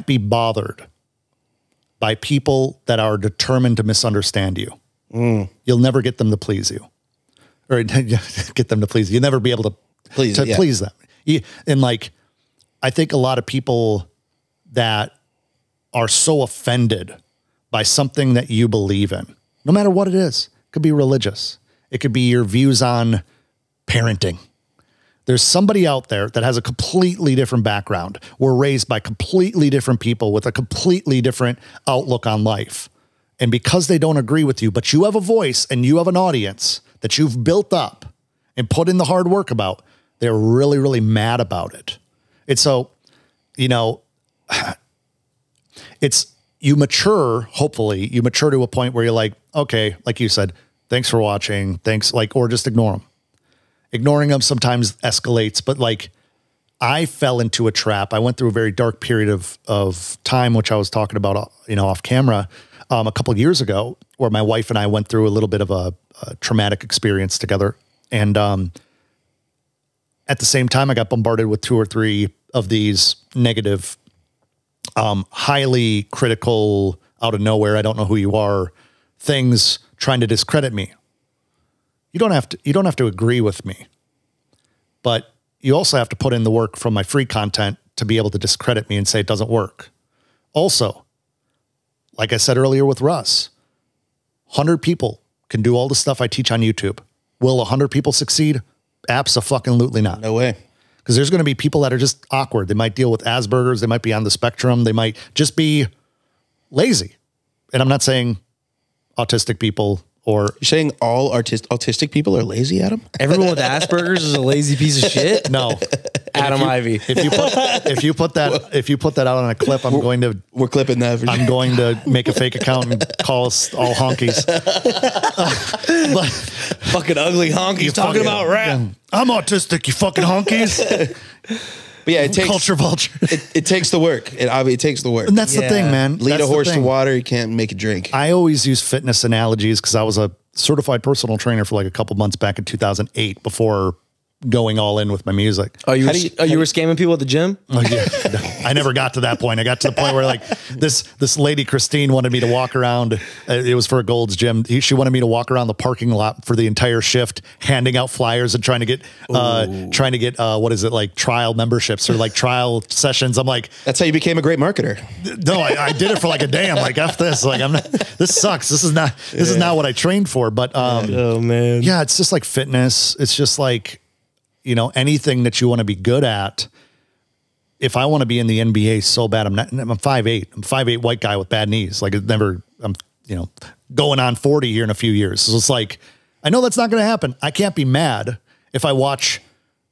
be bothered by people that are determined to misunderstand you. You'll never get them to please you, or get them to please you. You'll never be able to please them. And like, I think a lot of people that are so offended by something that you believe in, no matter what it is, it could be religious. It could be your views on parenting. There's somebody out there that has a completely different background. We're raised by completely different people with a completely different outlook on life. And because they don't agree with you, but you have a voice and you have an audience that you've built up and put in the hard work about, they're really, really mad about it. And so, you know, you mature, hopefully you mature to a point where you're like, okay, like you said, thanks for watching. Thanks. Like, or just ignore them. Ignoring them sometimes escalates, but like, I fell into a trap. I went through a very dark period of time, which I was talking about, you know, off camera, a couple of years ago, where my wife and I went through a little bit of a traumatic experience together. And at the same time, I got bombarded with 2 or 3 of these negative, highly critical, out of nowhere, I don't know who you are, things trying to discredit me. You don't have to agree with me, but you also have to put in the work from my free content to be able to discredit me and say it doesn't work. Also, like I said earlier with Russ, 100 people can do all the stuff I teach on YouTube. Will 100 people succeed? Abso-fucking-lutely not. No way. Because there's going to be people that are just awkward. They might deal with Asperger's. They might be on the spectrum. They might just be lazy. And I'm not saying autistic people or... You're saying all autistic people are lazy, Adam? Everyone with Asperger's is a lazy piece of shit? No. Adam Ivy. If you put that out on a clip, we're clipping that. I'm going to make a fake account and call us all honkies. But fucking ugly honkies talking about rap. I'm autistic, you fucking honkies. But yeah, it takes culture vulture. It takes the work. It takes the work. And that's the thing, man. Lead a horse to water, you can't make it drink. I always use fitness analogies because I was a certified personal trainer for like a couple months back in 2008 before going all in with my music. Oh, you were scamming people at the gym? Oh, yeah. I never got to that point. I got to the point where like this lady, Christine, wanted me to walk around. It was for a Gold's Gym. She wanted me to walk around the parking lot for the entire shift, handing out flyers and trying to get what is it, like trial memberships or like trial sessions. I'm like, that's how you became a great marketer. No, I did it for like a day. I'm like, F this. Like, this sucks. This is not what I trained for. But oh man. Yeah, it's just like fitness. It's just like, you know, anything that you want to be good at. If I want to be in the NBA so bad, I'm 5'8". I'm 5'8" white guy with bad knees. Like I'm, you know, going on 40 here in a few years. So it's like, I know that's not going to happen. I can't be mad if I watch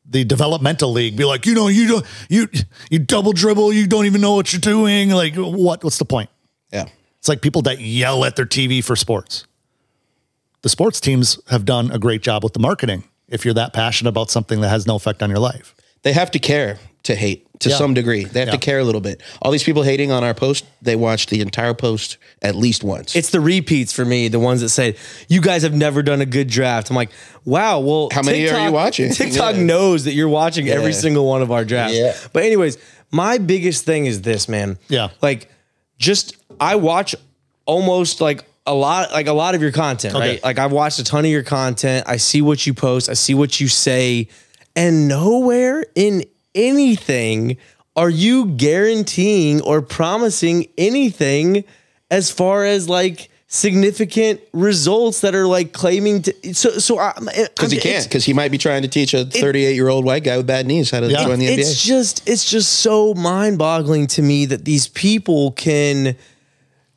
the developmental league be like, you know, you double dribble. You don't even know what you're doing. Like what's the point? Yeah. It's like people that yell at their TV for sports. The sports teams have done a great job with the marketing. If you're that passionate about something that has no effect on your life, they have to care to hate to some degree. They have to care a little bit. All these people hating on our post, they watched the entire post at least once. It's the repeats for me, the ones that say, you guys have never done a good draft. I'm like, wow, well, how many are you watching? TikTok knows that you're watching every single one of our drafts. Yeah. But anyways, my biggest thing is this, man. Yeah. Like, I watch almost like a lot of your content, right? Like I've watched a ton of your content. I see what you post. I see what you say. And nowhere in anything are you guaranteeing or promising anything as far as like significant results that are like claiming to. Because he can't, because he might be trying to teach a 38-year-old white guy with bad knees how to join the NBA. It's just so mind-boggling to me that these people can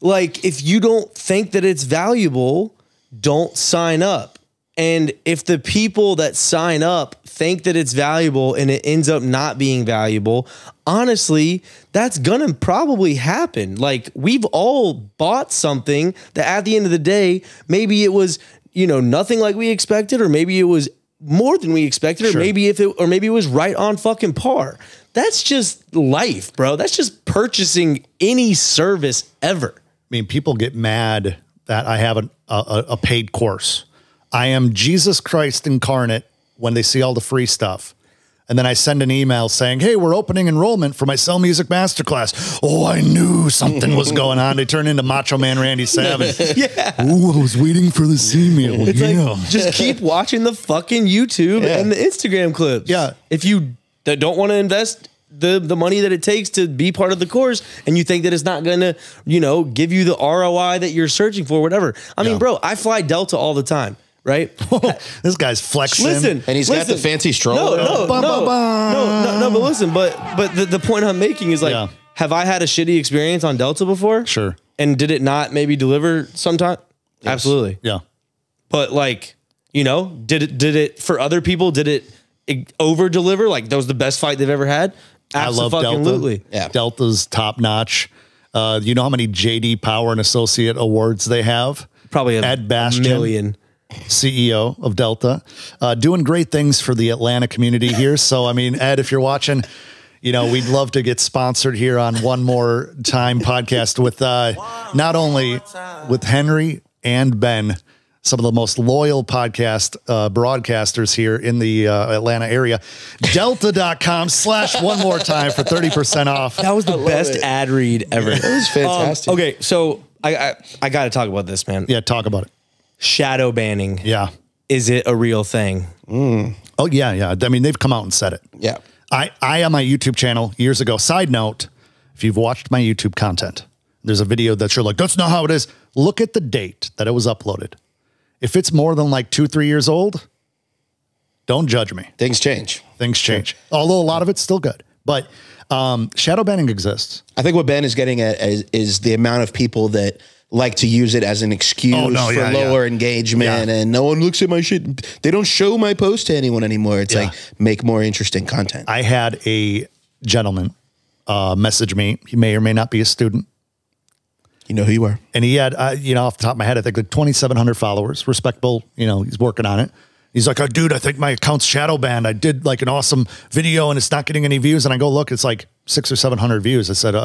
Like, if you don't think that it's valuable, don't sign up. And if the people that sign up think that it's valuable and it ends up not being valuable, honestly, that's gonna probably happen. Like, we've all bought something that at the end of the day, maybe it was, you know, nothing like we expected, or maybe it was more than we expected, or maybe it was right on fucking par. That's just life, bro. That's just purchasing any service ever. I mean, people get mad that I have a paid course. I am Jesus Christ incarnate when they see all the free stuff. And then I send an email saying, hey, we're opening enrollment for my Sell Music Masterclass. Oh, I knew something was going on. They turn into Macho Man Randy Savage. Yeah. Ooh, I was waiting for this email. It's like, just keep watching the fucking YouTube and the Instagram clips. Yeah. If you don't want to invest the money that it takes to be part of the course, and you think that it's not going to, you know, give you the ROI that you're searching for, whatever. I mean, bro, I fly Delta all the time. Right? This guy's flexing. Listen, and he's got the fancy stroller. No, but listen, but the point I'm making is like, have I had a shitty experience on Delta before? Sure. And did it not maybe deliver sometime? Yes. Absolutely. Yeah. But like, you know, did it for other people? Did it over deliver? Like, that was the best fight they've ever had? Absolutely. I love Delta. Yeah. Delta's top notch. You know how many JD Power and Associate awards they have? Probably Ed Bastian, million. CEO of Delta, doing great things for the Atlanta community here. So, I mean, Ed, if you're watching, you know, we'd love to get sponsored here on One More Time podcast with not only with Henry and Ben, some of the most loyal broadcasters here in the Atlanta area. Delta.com/one more time for 30% off. That was the best ad read ever. It was fantastic. Okay, so I got to talk about this, man. Yeah, talk about it. Shadow banning. Yeah. Is it a real thing? Oh, yeah. I mean, they've come out and said it. Yeah. I on my YouTube channel years ago, side note, if you've watched my YouTube content, there's a video that you're like, that's not how it is. Look at the date that it was uploaded. If it's more than like 2-3 years old, don't judge me. Things change. Things change. Although a lot of it's still good. But shadow banning exists. I think what Ben is getting at is the amount of people that like to use it as an excuse for lower engagement, and no one looks at my shit. They don't show my post to anyone anymore. It's like, make more interesting content. I had a gentleman message me. He may or may not be a student. You know who you are. And he had, you know, off the top of my head, I think like 2,700 followers, respectable, you know, he's working on it. He's like, oh, dude, I think my account's shadow banned. I did like an awesome video and it's not getting any views. And I go, look, it's like 600 or 700 views. I said,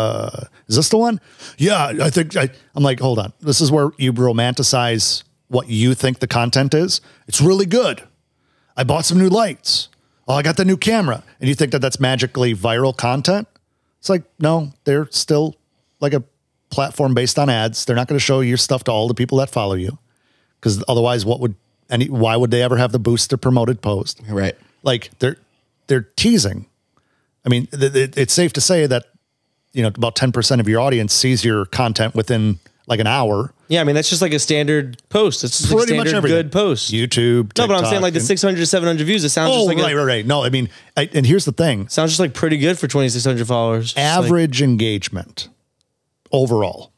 is this the one? Yeah, I think I'm like, hold on. This is where you romanticize what you think the content is. It's really good. I bought some new lights. Oh, I got the new camera. And you think that that's magically viral content? It's like, no, they're still like a platform based on ads. They're not going to show your stuff to all the people that follow you. Because otherwise, why would they ever have the boosted promoted post? Right. Like they're teasing. I mean, it's safe to say that, you know, about 10% of your audience sees your content within like an hour. Yeah, I mean, that's just like a standard post. It's just pretty much everything. Good post. YouTube, TikTok, no, but I'm saying like the 600 to 700 views. It sounds just like right. No, I mean, and here's the thing. Sounds just like pretty good for 2,600 followers. Average engagement overall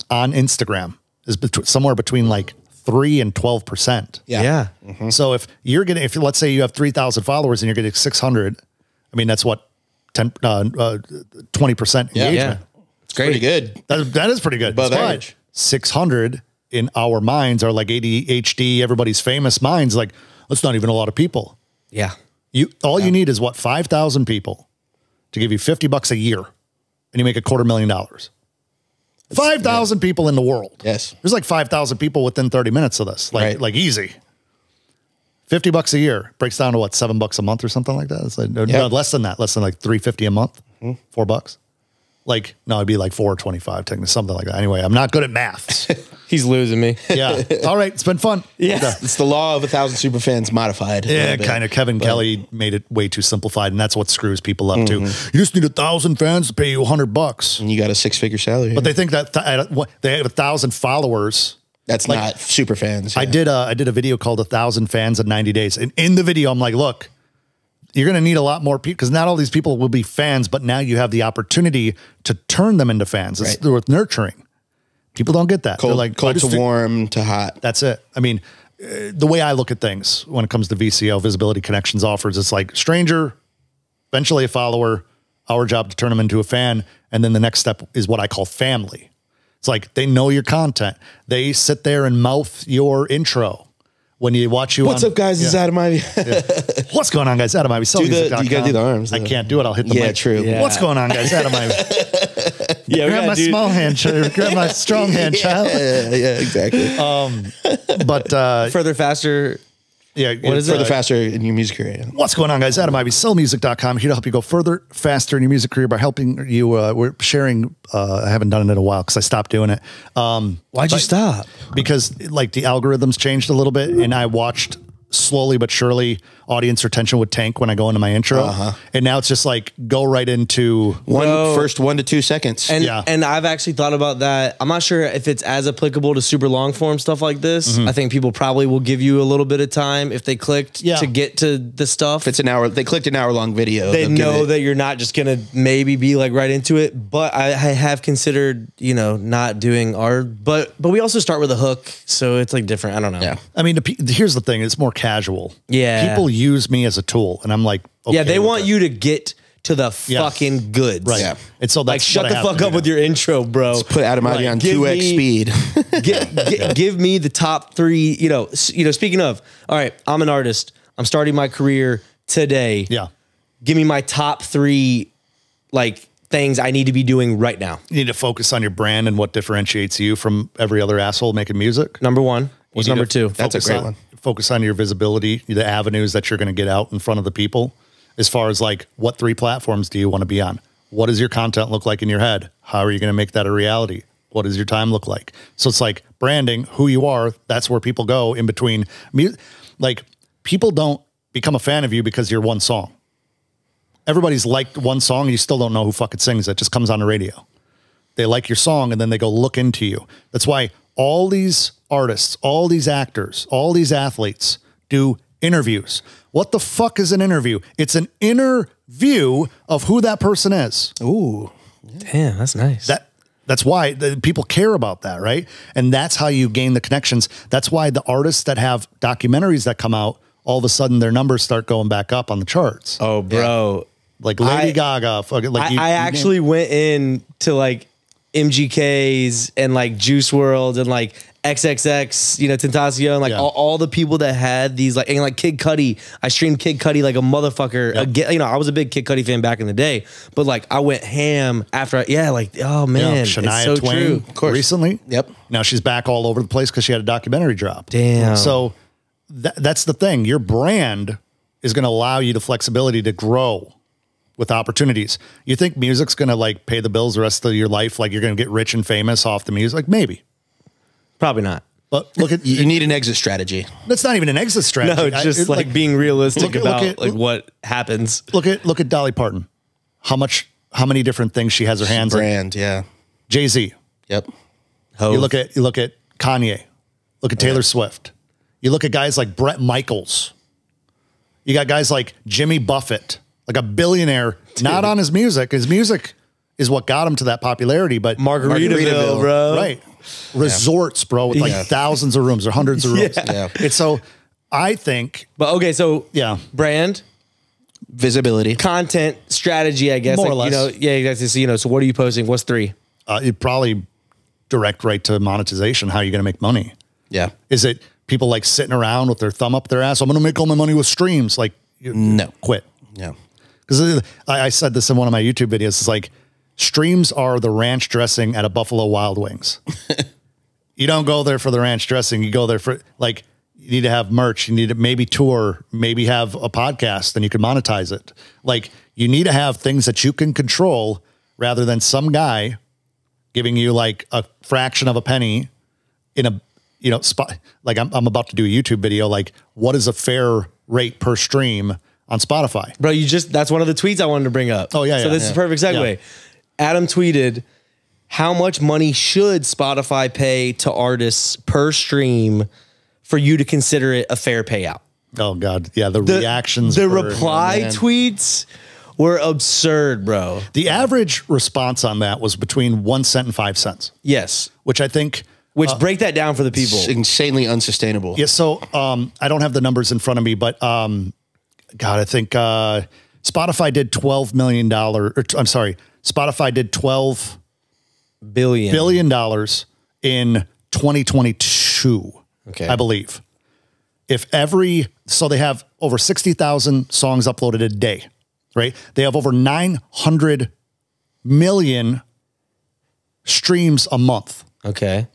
on Instagram is somewhere between like 3 and 12%. Yeah. Mm-hmm. So if let's say you have 3,000 followers and you're getting 600, I mean, that's what 20% engagement. Yeah. It's great. Pretty good. That is pretty good. Above average. 600 in our minds are like ADHD, everybody's famous minds. Like, that's not even a lot of people. Yeah. You need is what, 5,000 people to give you $50 a year and you make $250,000. 5,000 people in the world. Yes. There's like 5,000 people within 30 minutes of this. Like easy. $50 a year breaks down to what, $7 a month or something like that. It's like, no, less than that, less than like $3.50 a month, $4. Like, no, it'd be like $4.25, something like that. Anyway, I'm not good at maths. He's losing me. Yeah. All right. It's been fun. Yeah. It's the law of 1,000 superfans modified. Yeah, kind of. Kevin Kelly made it way too simplified, and that's what screws people up too. You just need 1,000 fans to pay you $100. And you got a 6-figure salary. But they think that they have 1,000 followers. That's like, not super fans. Yeah. I did a video called 1,000 Fans in 90 Days. And in the video, I'm like, look, you're going to need a lot more people because not all these people will be fans, but now you have the opportunity to turn them into fans. It's with nurturing. People don't get that. Cold, They're like cold to warm to hot. That's it. I mean, the way I look at things when it comes to VCO, visibility connections offers, it's like stranger, eventually a follower, our job to turn them into a fan. And then the next step is what I call family. It's like they know your content. They sit there and mouth your intro. When you watch you What's up, guys? This is Adam Ivy. What's going on, guys? Adam Ivy. You gotta do the arms. I can't do it. I'll hit the mic. True. Yeah. What's going on, guys? Adam Ivy. Grab my small hand, child. Grab my strong hand, child. Yeah, exactly. But Further, faster. yeah, What is it? Further, faster in your music career. What's going on, guys? Adam Ivy, sellmusic.com, here to help you go further, faster in your music career by helping you. We're sharing. I haven't done it in a while because I stopped doing it. Why'd you stop? Because like the algorithms changed a little bit, and I watched slowly but surely audience retention would tank when I go into my intro, and now it's just like go right into First 1 to 2 seconds. And Yeah. and I've actually thought about that. I'm not sure if it's as applicable to super long form stuff like this. I think people probably will give you a little bit of time if they clicked to get to the stuff. If it's an hour, they clicked an hour-long video. They they'll give know it- that you're not just gonna maybe be like right into it. But I have considered, not doing art. But we also start with a hook, so it's like different. I don't know. Yeah. I mean, here's the thing: it's more casual. Yeah. People use me as a tool, and I'm like, okay Yeah, they with want it. you to get to the fucking goods. right. Yeah. And so Like that's shut what the I have fuck to up do with now. your intro, bro. Put Adam Ivy on give 2x me- speed. Give me the top three. Speaking of, all right, I'm an artist. I'm starting my career today. Yeah. Give me my top three, like things I need to be doing right now. You need to focus on your brand and what differentiates you from every other asshole making music. Number one. What's You need number to two? That's a focus great on- one. Focus on your visibility, the avenues that you're going to get out in front of the people. As far as like, what 3 platforms do you want to be on? What does your content look like in your head? How are you going to make that a reality? What does your time look like? So it's like branding, who you are. That's where people go in between. Like people don't become a fan of you because you're one song. Everybody's liked one song. And you still don't know who fucking sings it. Just comes on the radio. They like your song and then they go look into you. That's why all these artists, all these actors, all these athletes do interviews. What the fuck is an interview? It's an inner view of who that person is. Ooh. Damn, that's nice. That's why people care about that, right? And that's how you gain the connections. That's why the artists that have documentaries that come out, all of a sudden their numbers start going back up on the charts. Oh, bro. Like Lady Gaga. Fucking, like I actually went in to like MGK's and like Juice WRLD and like XXX, Tentacion, like Yeah. all the people that had these like, and like Kid Cudi. I streamed Kid Cudi like a motherfucker. Yep. Again, I was a big Kid Cudi fan back in the day, but like I went ham after. Oh man, Shania it's so Twain true. Of course. recently. Yep. Now she's back all over the place because she had a documentary drop. Damn. So that's the thing. Your brand is going to allow you the flexibility to grow with opportunities. You think music's going to like pay the bills the rest of your life? Like you're going to get rich and famous off the music? Like maybe. Probably not. But look at You need an exit strategy. that's not even an exit strategy. No, it's just like being realistic look about at- like what happens. look at Dolly Parton. How many different things she has her hands in. Brand, yeah. Jay-Z. Yep. You look at Kanye. Look at Taylor Swift. You look at guys like Bret Michaels. You got guys like Jimmy Buffett, like a billionaire, not on his music. His music is what got him to that popularity, but Margaritaville, bro. right. Resorts, bro, with like thousands of rooms or hundreds of rooms. Yeah. It's so I think, But okay, so yeah, brand, Visibility. content, strategy, I guess. More or less. Exactly. So, so what are you posting? What's 3? it probably direct right to monetization. How are you going to make money? Yeah. Is it people like sitting around with their thumb up their ass? I'm going to make all my money with streams. Like, No. quit. Yeah. Because I said this in one of my YouTube videos. It's like streams are the ranch dressing at a Buffalo Wild Wings. You don't go there for the ranch dressing. You go there for like, you need to have merch. You need to maybe tour, maybe have a podcast, then you can monetize it. Like you need to have things that you can control rather than some guy giving you like a fraction of a penny in a, spot. Like I'm about to do a YouTube video. Like what is a fair rate per stream on Spotify? Bro, that's one of the tweets I wanted to bring up. Oh, yeah, So yeah, this is a perfect segue. Yeah. Adam tweeted, how much money should Spotify pay to artists per stream for you to consider it a fair payout? Oh God. Yeah. The reactions. The were- reply man. tweets were absurd, bro. The average response on that was between 1 cent and 5 cents, Yes. which I think. Which break that down for the people. It's insanely unsustainable. Yeah. So I don't have the numbers in front of me, but God, I think Spotify did $12 million. I'm sorry, Spotify did $12 billion in 2022. Okay. I believe. So they have over 60,000 songs uploaded a day, right? They have over 900 million streams a month. Okay.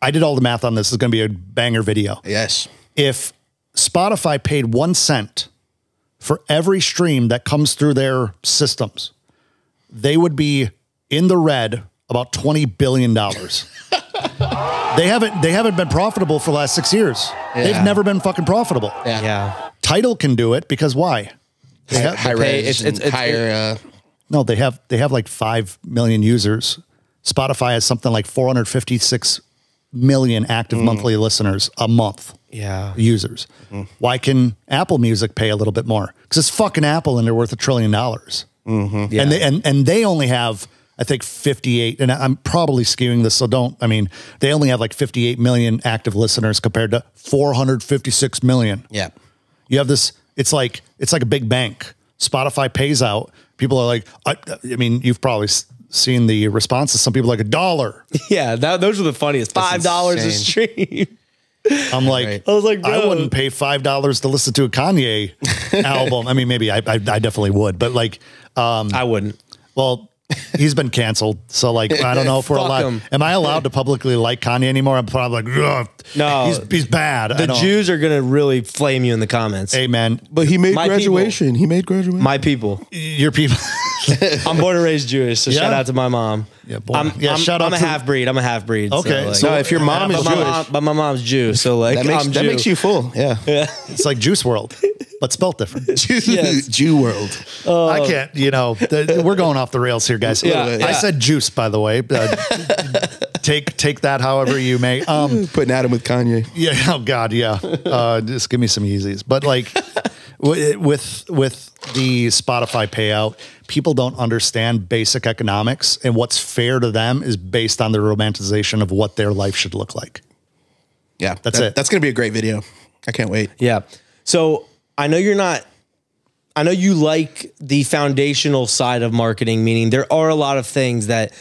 I did all the math on this. It's going to be a banger video. Yes. If Spotify paid 1 cent for every stream that comes through their systems, they would be in the red about $20 billion. They haven't been profitable for the last 6 years. Yeah. They've never been fucking profitable. Yeah. Tidal can do it because why? High res, it's higher. No, they have like 5 million users. Spotify has something like 456 million active monthly listeners a month. Yeah. Users. Why can Apple Music pay a little bit more? Because it's fucking Apple and they're worth $1 trillion. Yeah. And they only have, I think, 58, and I'm probably skewing this, so they only have like 58 million active listeners compared to 456 million. Yeah. You have this, it's like a big bank. Spotify pays out. People are like, I mean, you've probably seen the responses. Some people are like $1. Yeah. Those are the funniest. $5 a stream. I'm like, Right. I was like, bro. I wouldn't pay $5 to listen to a Kanye album. I mean, maybe I definitely would, but like, I wouldn't. well, he's been canceled. So like, I don't know if we're Fuck allowed. him. Am I allowed to publicly like Kanye anymore? I'm probably like, ugh, No. he's bad. The Jews are going to really flame you in the comments. Hey man, But he made My graduation. He made graduation. My people. your people. I'm born and raised Jewish, so Yeah. shout out to my mom. Yeah, shout out I'm a to- half breed. I'm a half breed. Okay, like, so no, if your mom is Jewish, but my mom's Jew, so like that makes you full. Yeah. It's like Juice World, but spelt different. Yes. Jew world. I can't, we're going off the rails here, guys. Yeah, I said juice, by the way. Take that however you may. Putting Adam with Kanye. Yeah. Oh God. Yeah. Just give me some Yeezys. But like with the Spotify payout, people don't understand basic economics, and what's fair to them is based on the romanticization of what their life should look like. Yeah. That's it. That's going to be a great video. I can't wait. Yeah. So I know you like the foundational side of marketing, meaning there are a lot of things that,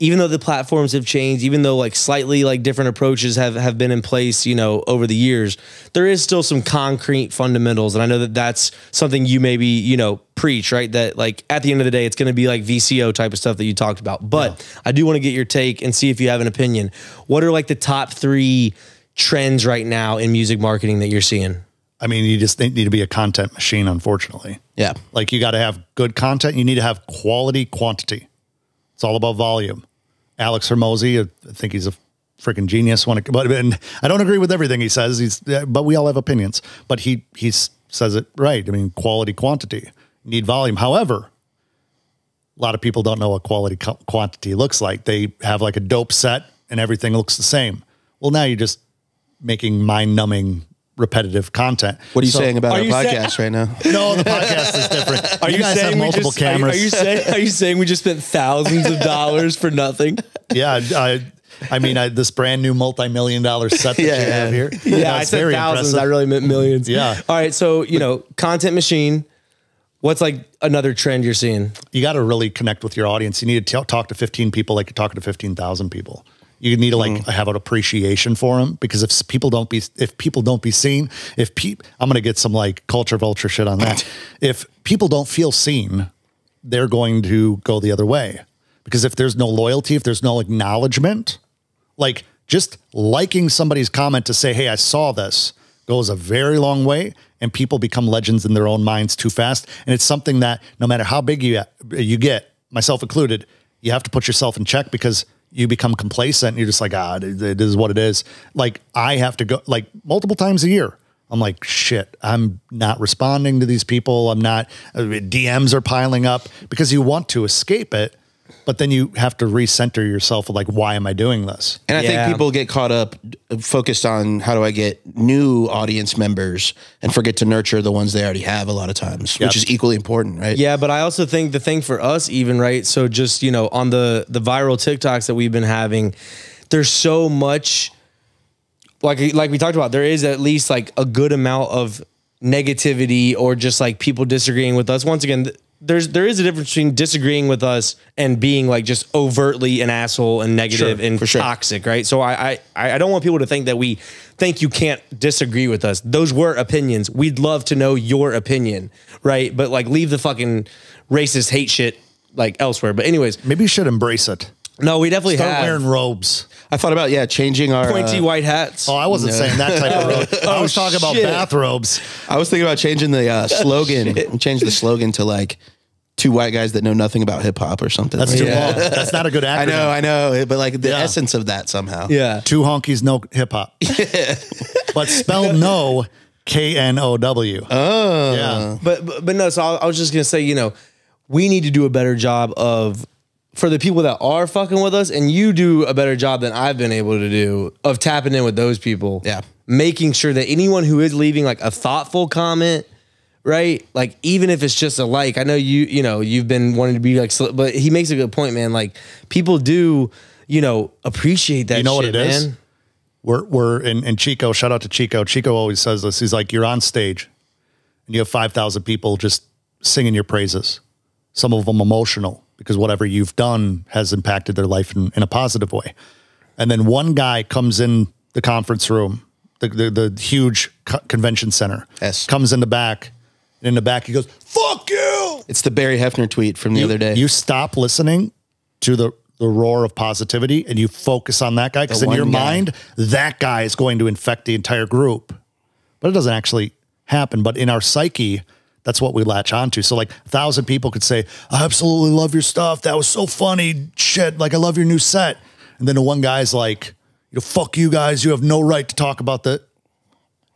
even though the platforms have changed, even though like slightly like different approaches have been in place, over the years, there is still some concrete fundamentals. And I know that that's something you maybe, preach, right? That like at the end of the day, it's going to be like VCO type of stuff that you talked about. But I do want to get your take and see if you have an opinion. What are like the top 3 trends right now in music marketing that you're seeing? I mean, you just need to be a content machine, unfortunately. Yeah. Like you got to have good content. You need to have quality, quantity. It's all about volume. Alex Hormozy, I think he's a freaking genius. And I don't agree with everything he says. But we all have opinions. But he says it right. I mean, quality, quantity. You need volume. However, a lot of people don't know what quality quantity looks like. They have like a dope set and everything looks the same. Well, now you're just making mind-numbing, repetitive content. What are you saying about our you podcast right now? No, the podcast is different. Are you guys saying have multiple cameras. Are you saying we just spent thousands of dollars for nothing? Yeah, I mean, this brand new multi-million-dollar set that you have here. Yeah, I it's said thousands. impressive. I really meant millions. Yeah. All right. So, content machine. What's like another trend you're seeing? You got to really connect with your audience. You need to talk to 15 people like you're talking to 15,000 people. You need to have an appreciation for them, because if people don't be seen, I'm going to get some like culture vulture shit on that. If people don't feel seen, they're going to go the other way, because if there's no loyalty, if there's no acknowledgement, like just liking somebody's comment to say, hey, I saw this, goes a very long way, and people become legends in their own minds too fast. And it's something that no matter how big you get, myself included, you have to put yourself in check, because you become complacent and you're just like, it is what it is. Like I have to go like multiple times a year. I'm like, shit, I'm not responding to these people. I'm not, DMs are piling up, because you want to escape it. but then you have to recenter yourself with like, why am I doing this? And I think people get caught up focused on how do I get new audience members and forget to nurture the ones they already have a lot of times, which is equally important, right? Yeah, but I also think the thing for us even, right? So just, you know, on the viral TikToks that we've been having, there's so much, like we talked about, there is at least like a good amount of negativity or just like people disagreeing with us. Once again, there is a difference between disagreeing with us and being like just overtly an asshole and negative and toxic, right? So I don't want people to think that we think you can't disagree with us. Those were opinions. We'd love to know your opinion, right? But like leave the fucking racist hate shit like elsewhere. But anyways, maybe you should embrace it. No, we definitely start wearing robes. I thought about changing our pointy white hats. Oh, I wasn't saying that type of robe. I was talking about bathrobes. I was thinking about changing the slogan. Change the slogan to like two white guys that know nothing about hip hop or something. That's too long. That's not a good acronym. I know, but like the essence of that somehow. Yeah, two honkies, no hip hop. But spelled no, KNOW. Oh, yeah. But no. So I was just gonna say, you know, we need to do a better job of. For the people that are fucking with us, and you do a better job than I've been able to do of tapping in with those people. Yeah. Making sure that anyone who is leaving like a thoughtful comment, right? Like even if it's just a like, I know you know, you've been wanting to be like, but he makes a good point, man. Like people do, you know, appreciate that. You know shit, what it is? man. We're in Chico, shout out to Chico. Chico always says this. He's like, you're on stage and you have 5,000 people just singing your praises. Some of them emotional, because whatever you've done has impacted their life in a positive way. And then one guy comes in the conference room, the huge convention center, comes in the back, and in the back he goes, fuck you! It's the Barry Hefner tweet from the other day. You stop listening to the roar of positivity and you focus on that guy, because in your mind, that guy is going to infect the entire group. But it doesn't actually happen. But in our psyche, that's what we latch onto. So like 1,000 people could say, I absolutely love your stuff. That was so funny. Shit. Like, I love your new set. And then the one guy's like, fuck you guys. You have no right to talk about that.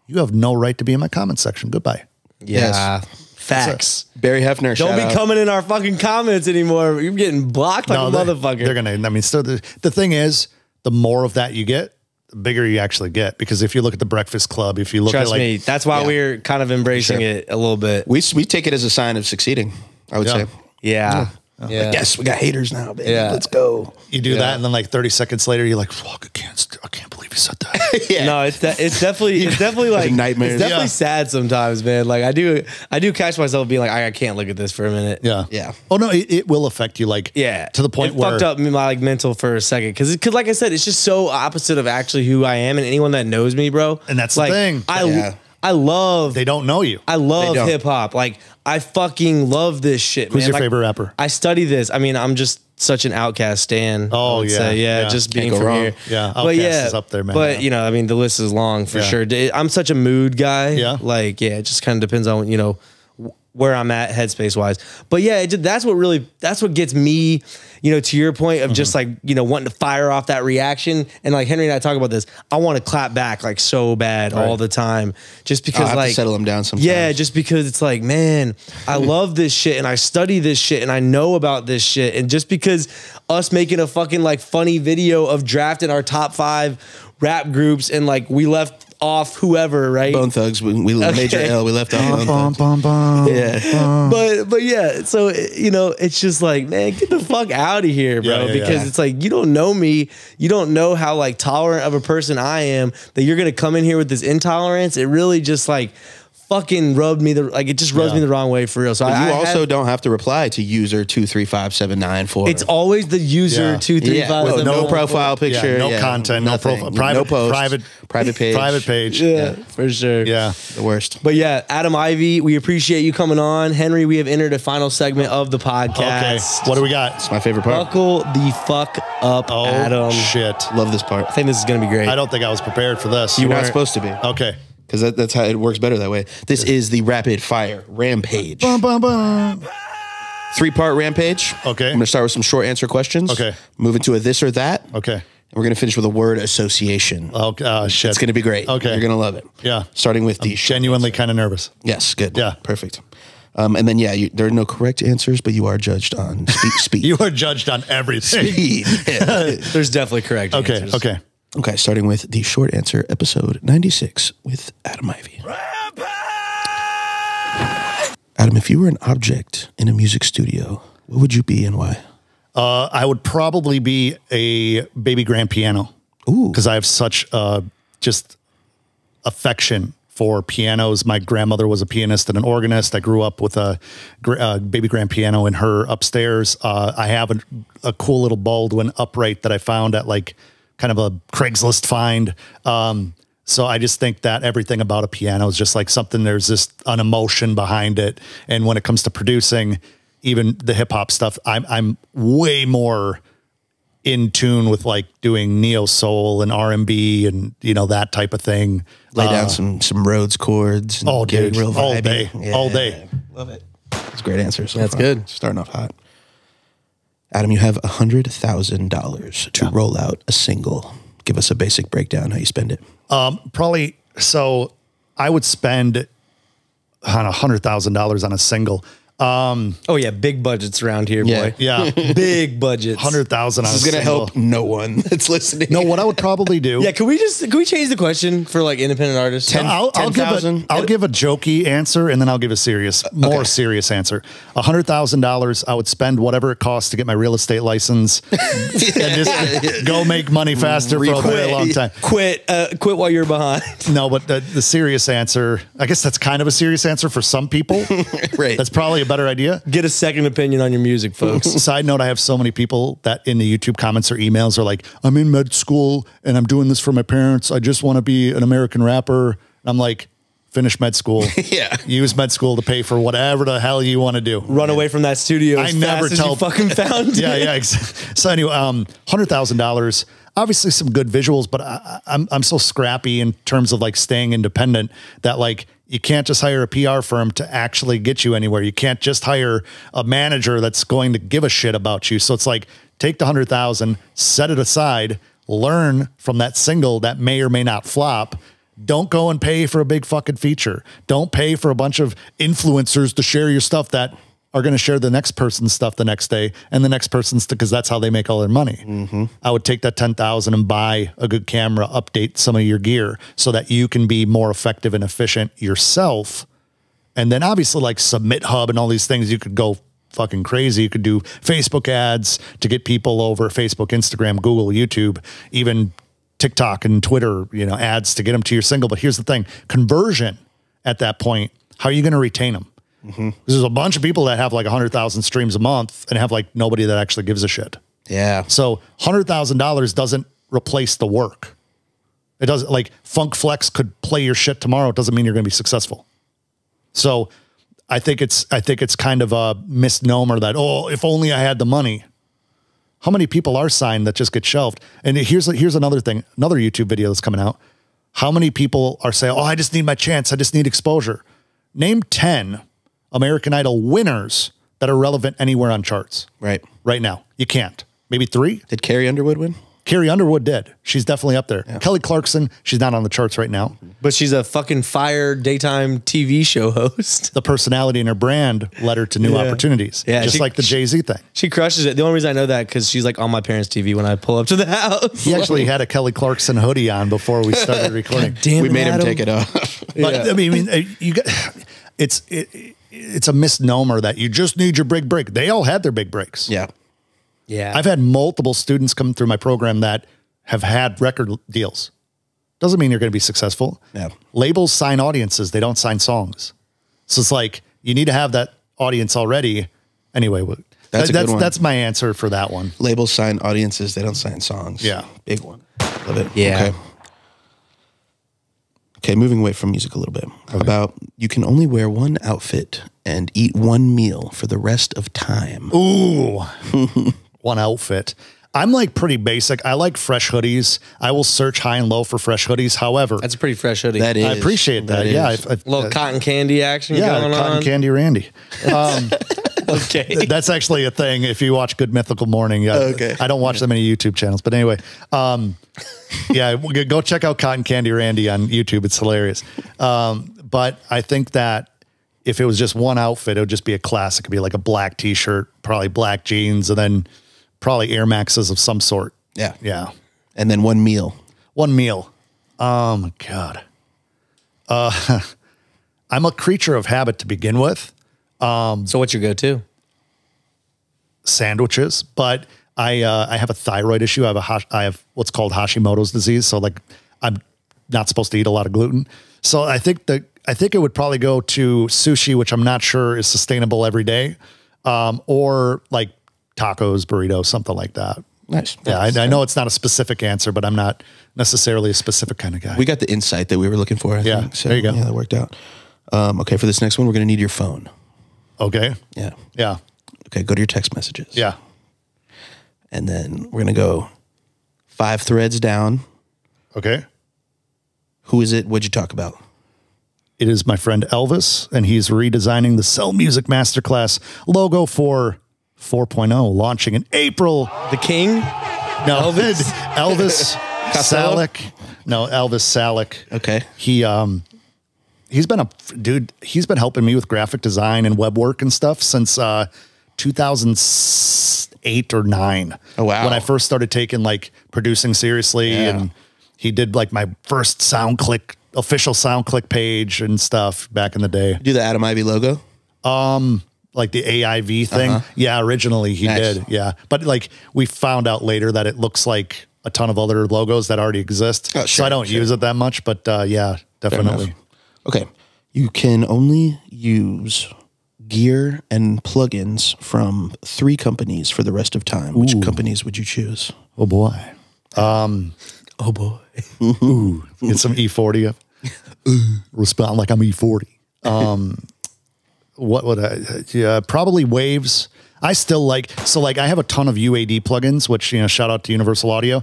You have no right to be in my comment section. Goodbye. Yeah. Facts. Barry Hefner. Don't be coming in our fucking comments anymore. You're getting blocked like a motherfucker. They're going to, I mean, so the thing is, the more of that you get, the bigger you actually get. Because if you look at the Breakfast Club, if you look Trust at like, me, that's why we're kind of embracing it a little bit. We take it as a sign of succeeding, I would say. Yeah. Like, yes, we got haters now, baby. Yeah. Let's go. You do that, and then like 30 seconds later, you're like, fuck, I can't believe you said that. No, it's definitely like nightmares. It's definitely sad sometimes, man. Like I do catch myself being like, I can't look at this for a minute. Yeah. Oh no, it will affect you. Like, to the point where fucked up my like mental for a second, because like I said, it's just so opposite of actually who I am, and anyone that knows me, bro. And that's like, the thing. I love. They don't know you. I love hip hop. Like I fucking love this shit. Who's man. your favorite rapper? I study this. I mean, I'm just such an Outcast stan. Oh yeah, just being from here. Yeah, Outcast is up there, man. But you know, I mean, the list is long for sure. I'm such a mood guy. Yeah, like it just kind of depends on where I'm at headspace wise. But yeah, that's what gets me, to your point of just like, wanting to fire off that reaction. And like Henry and I talk about this, I want to clap back like so bad all the time, just because I have to settle them down sometimes. Yeah, just because it's like, man, I love this shit and I study this shit and I know about this shit. And just because us making a fucking like funny video of drafting our top 5 rap groups and like we left off whoever, right? Bone Thugs. We Major L. We left off Bone Thugs. Yeah. But yeah, so it's just like, man, get the fuck out of here, bro. Because it's like, you don't know me. You don't know how like tolerant of a person I am, that you're gonna come in here with this intolerance. It really just like fucking rubbed me it just rubs me the wrong way for real. So you also don't have to reply to user 235794. It's always the user 235. No profile picture, no content, no profile, no post, private page, private page. Yeah, for sure. Yeah, the worst. But yeah, Adam Ivy, we appreciate you coming on. Henry, we have entered a final segment of the podcast. Okay, what do we got? It's my favorite part. Buckle the fuck up, Adam. Shit, love this part. I think this is gonna be great. I don't think I was prepared for this. You're not supposed to be. Okay. Because that's how it works better that way. This is the rapid fire rampage. 3-part rampage. Okay. I'm going to start with some short answer questions. Okay. Move into a this or that. Okay. And we're going to finish with a word association. Okay. Shit. It's going to be great. Okay. You're going to love it. Yeah. Starting with the genuinely kind of nervous. Yes. Good. Yeah. Perfect. And then, yeah, there are no correct answers, but you are judged on speed. You are judged on everything. Speed. Yeah. There's definitely correct answers. Okay, starting with the short answer, episode 96 with Adam Ivy. Adam, if you were an object in a music studio, what would you be and why? I would probably be a baby grand piano. Ooh. Because I have such just affection for pianos. My grandmother was a pianist and an organist. I grew up with a baby grand piano in her upstairs. I have a cool little Baldwin upright that I found at like kind of a Craigslist find. So I just think that everything about a piano is just like something, there's just an emotion behind it. And when it comes to producing, even the hip hop stuff, I'm way more in tune with like doing neo soul and R&B and, you know, that type of thing. Lay down some Rhodes chords. And all day, real all vibey. day, Yeah, all day. Love it. That's a great answer. So That's far. good. Starting off hot. Adam, you have $100,000 to roll out a single. Give us a basic breakdown how you spend it. Probably. So I would spend on $100,000 on a single. Oh yeah, big budgets around here, Yeah. boy. Yeah. Big budgets. 100,000 on a This is going to single. help no one that's listening. No, what I would probably do. Yeah, can we change the question for like independent artists? I'll give a jokey answer and then I'll give a more serious answer. $100,000. I would spend whatever it costs to get my real estate license and just go make money faster for a very long time. Quit while you're behind. No, but the serious answer, I guess that's kind of a serious answer for some people. Right. That's probably a better idea. Get a second opinion on your music, folks. Side note, I have so many people that in the YouTube comments or emails are like, I'm in med school and I'm doing this for my parents. I just want to be an American rapper. And I'm like, finish med school. Yeah. Use med school to pay for whatever the hell you want to do. Run away from that studio as fast as you fucking found it. Yeah. So anyway, $100,000, obviously some good visuals, but I'm so scrappy in terms of like staying independent that like, you can't just hire a PR firm to actually get you anywhere. You can't just hire a manager that's going to give a shit about you. So it's like, take the 100,000, set it aside, learn from that single that may or may not flop. Don't go and pay for a big fucking feature. Don't pay for a bunch of influencers to share your stuff that are going to share the next person's stuff the next day and the next person's, because that's how they make all their money. I would take that 10,000 and buy a good camera, update some of your gear so that you can be more effective and efficient yourself. And then obviously like Submit Hub and all these things, you could go fucking crazy. You could do Facebook ads to get people over Facebook, Instagram, Google, YouTube, even TikTok and Twitter, you know, ads to get them to your single. But here's the thing, conversion at that point, how are you going to retain them? There's a bunch of people that have like 100,000 streams a month and have like nobody that actually gives a shit. Yeah. So $100,000 doesn't replace the work. It doesn't, like Funk Flex could play your shit tomorrow. It doesn't mean you're going to be successful. So I think it's kind of a misnomer that, oh, if only I had the money. How many people are signed that just get shelved? And here's another thing, another YouTube video that's coming out. How many people are saying, oh, I just need my chance. I just need exposure. Name 10 American Idol winners that are relevant anywhere on charts. Right now. You can't. Maybe 3. Did Carrie Underwood win? Carrie Underwood did. She's definitely up there. Yeah. Kelly Clarkson, she's not on the charts right now. But she's a fucking fire daytime TV show host. The personality in her brand led her to new opportunities. Yeah, just like the Jay-Z thing. She crushes it. The only reason I know that because she's like on my parents' TV when I pull up to the house. He actually had a Kelly Clarkson hoodie on before we started recording. Damn, we made him take it off. But I mean, you got it's a misnomer that you just need your big break. They all had their big breaks. Yeah. Yeah. I've had multiple students come through my program that have had record deals. Doesn't mean you're going to be successful. Yeah. Labels sign audiences. They don't sign songs. So it's like, you need to have that audience already. Anyway, that's my answer for that one. Labels sign audiences. They don't sign songs. Yeah. Big one. Love it. Yeah. Okay, moving away from music a little bit. How about you can only wear one outfit and eat one meal for the rest of time? Ooh, one outfit. I'm like pretty basic. I like fresh hoodies. I will search high and low for fresh hoodies. However, that's a pretty fresh hoodie. That is. I appreciate that. Yeah. A little cotton candy action going on. Cotton Candy Randy. Okay. That's actually a thing. If you watch Good Mythical Morning, I don't watch that many YouTube channels, but anyway, yeah, go check out Cotton Candy Randy on YouTube. It's hilarious. But I think that if it was just one outfit, it would just be a classic. It'd be like a black t-shirt, probably black jeans, and then probably Air Maxes of some sort. Yeah. Yeah. And then one meal. One meal. Oh my God. I'm a creature of habit to begin with. So what's your go-to? Sandwiches, but I have a thyroid issue. I have what's called Hashimoto's disease. So like I'm not supposed to eat a lot of gluten. So I think it would probably go to sushi, which I'm not sure is sustainable every day. Or like tacos, burritos, something like that. Nice. Yeah. I know it's not a specific answer, but I'm not necessarily a specific kind of guy. We got the insight that we were looking for. I think. So, there you go. Yeah, that worked out. Okay. For this next one, we're going to need your phone. Okay. Yeah. Yeah. Okay. Go to your text messages. Yeah. And then we're going to go 5 threads down. Okay. Who is it? What'd you talk about? It is my friend Elvis, and he's redesigning the Sell Music Masterclass logo for 4.0, launching in April. The King? No, Elvis Salick. No, Elvis Salick. Okay. He's been helping me with graphic design and web work and stuff since 2008 or 9. Oh, wow. When I first started taking like producing seriously, and he did like my first official SoundClick page and stuff back in the day. Do the Adam Ivy logo? Like the AIV thing. Yeah, originally he did. Yeah. But like we found out later that it looks like a ton of other logos that already exist. Oh, so I don't use it that much, but yeah, definitely. Okay. You can only use gear and plugins from 3 companies for the rest of time. Which companies would you choose? Oh boy. Oh boy. Ooh, get some E40 up. Respond like I'm E40. What would probably Waves. I still like, I have a ton of UAD plugins, which, shout out to Universal Audio.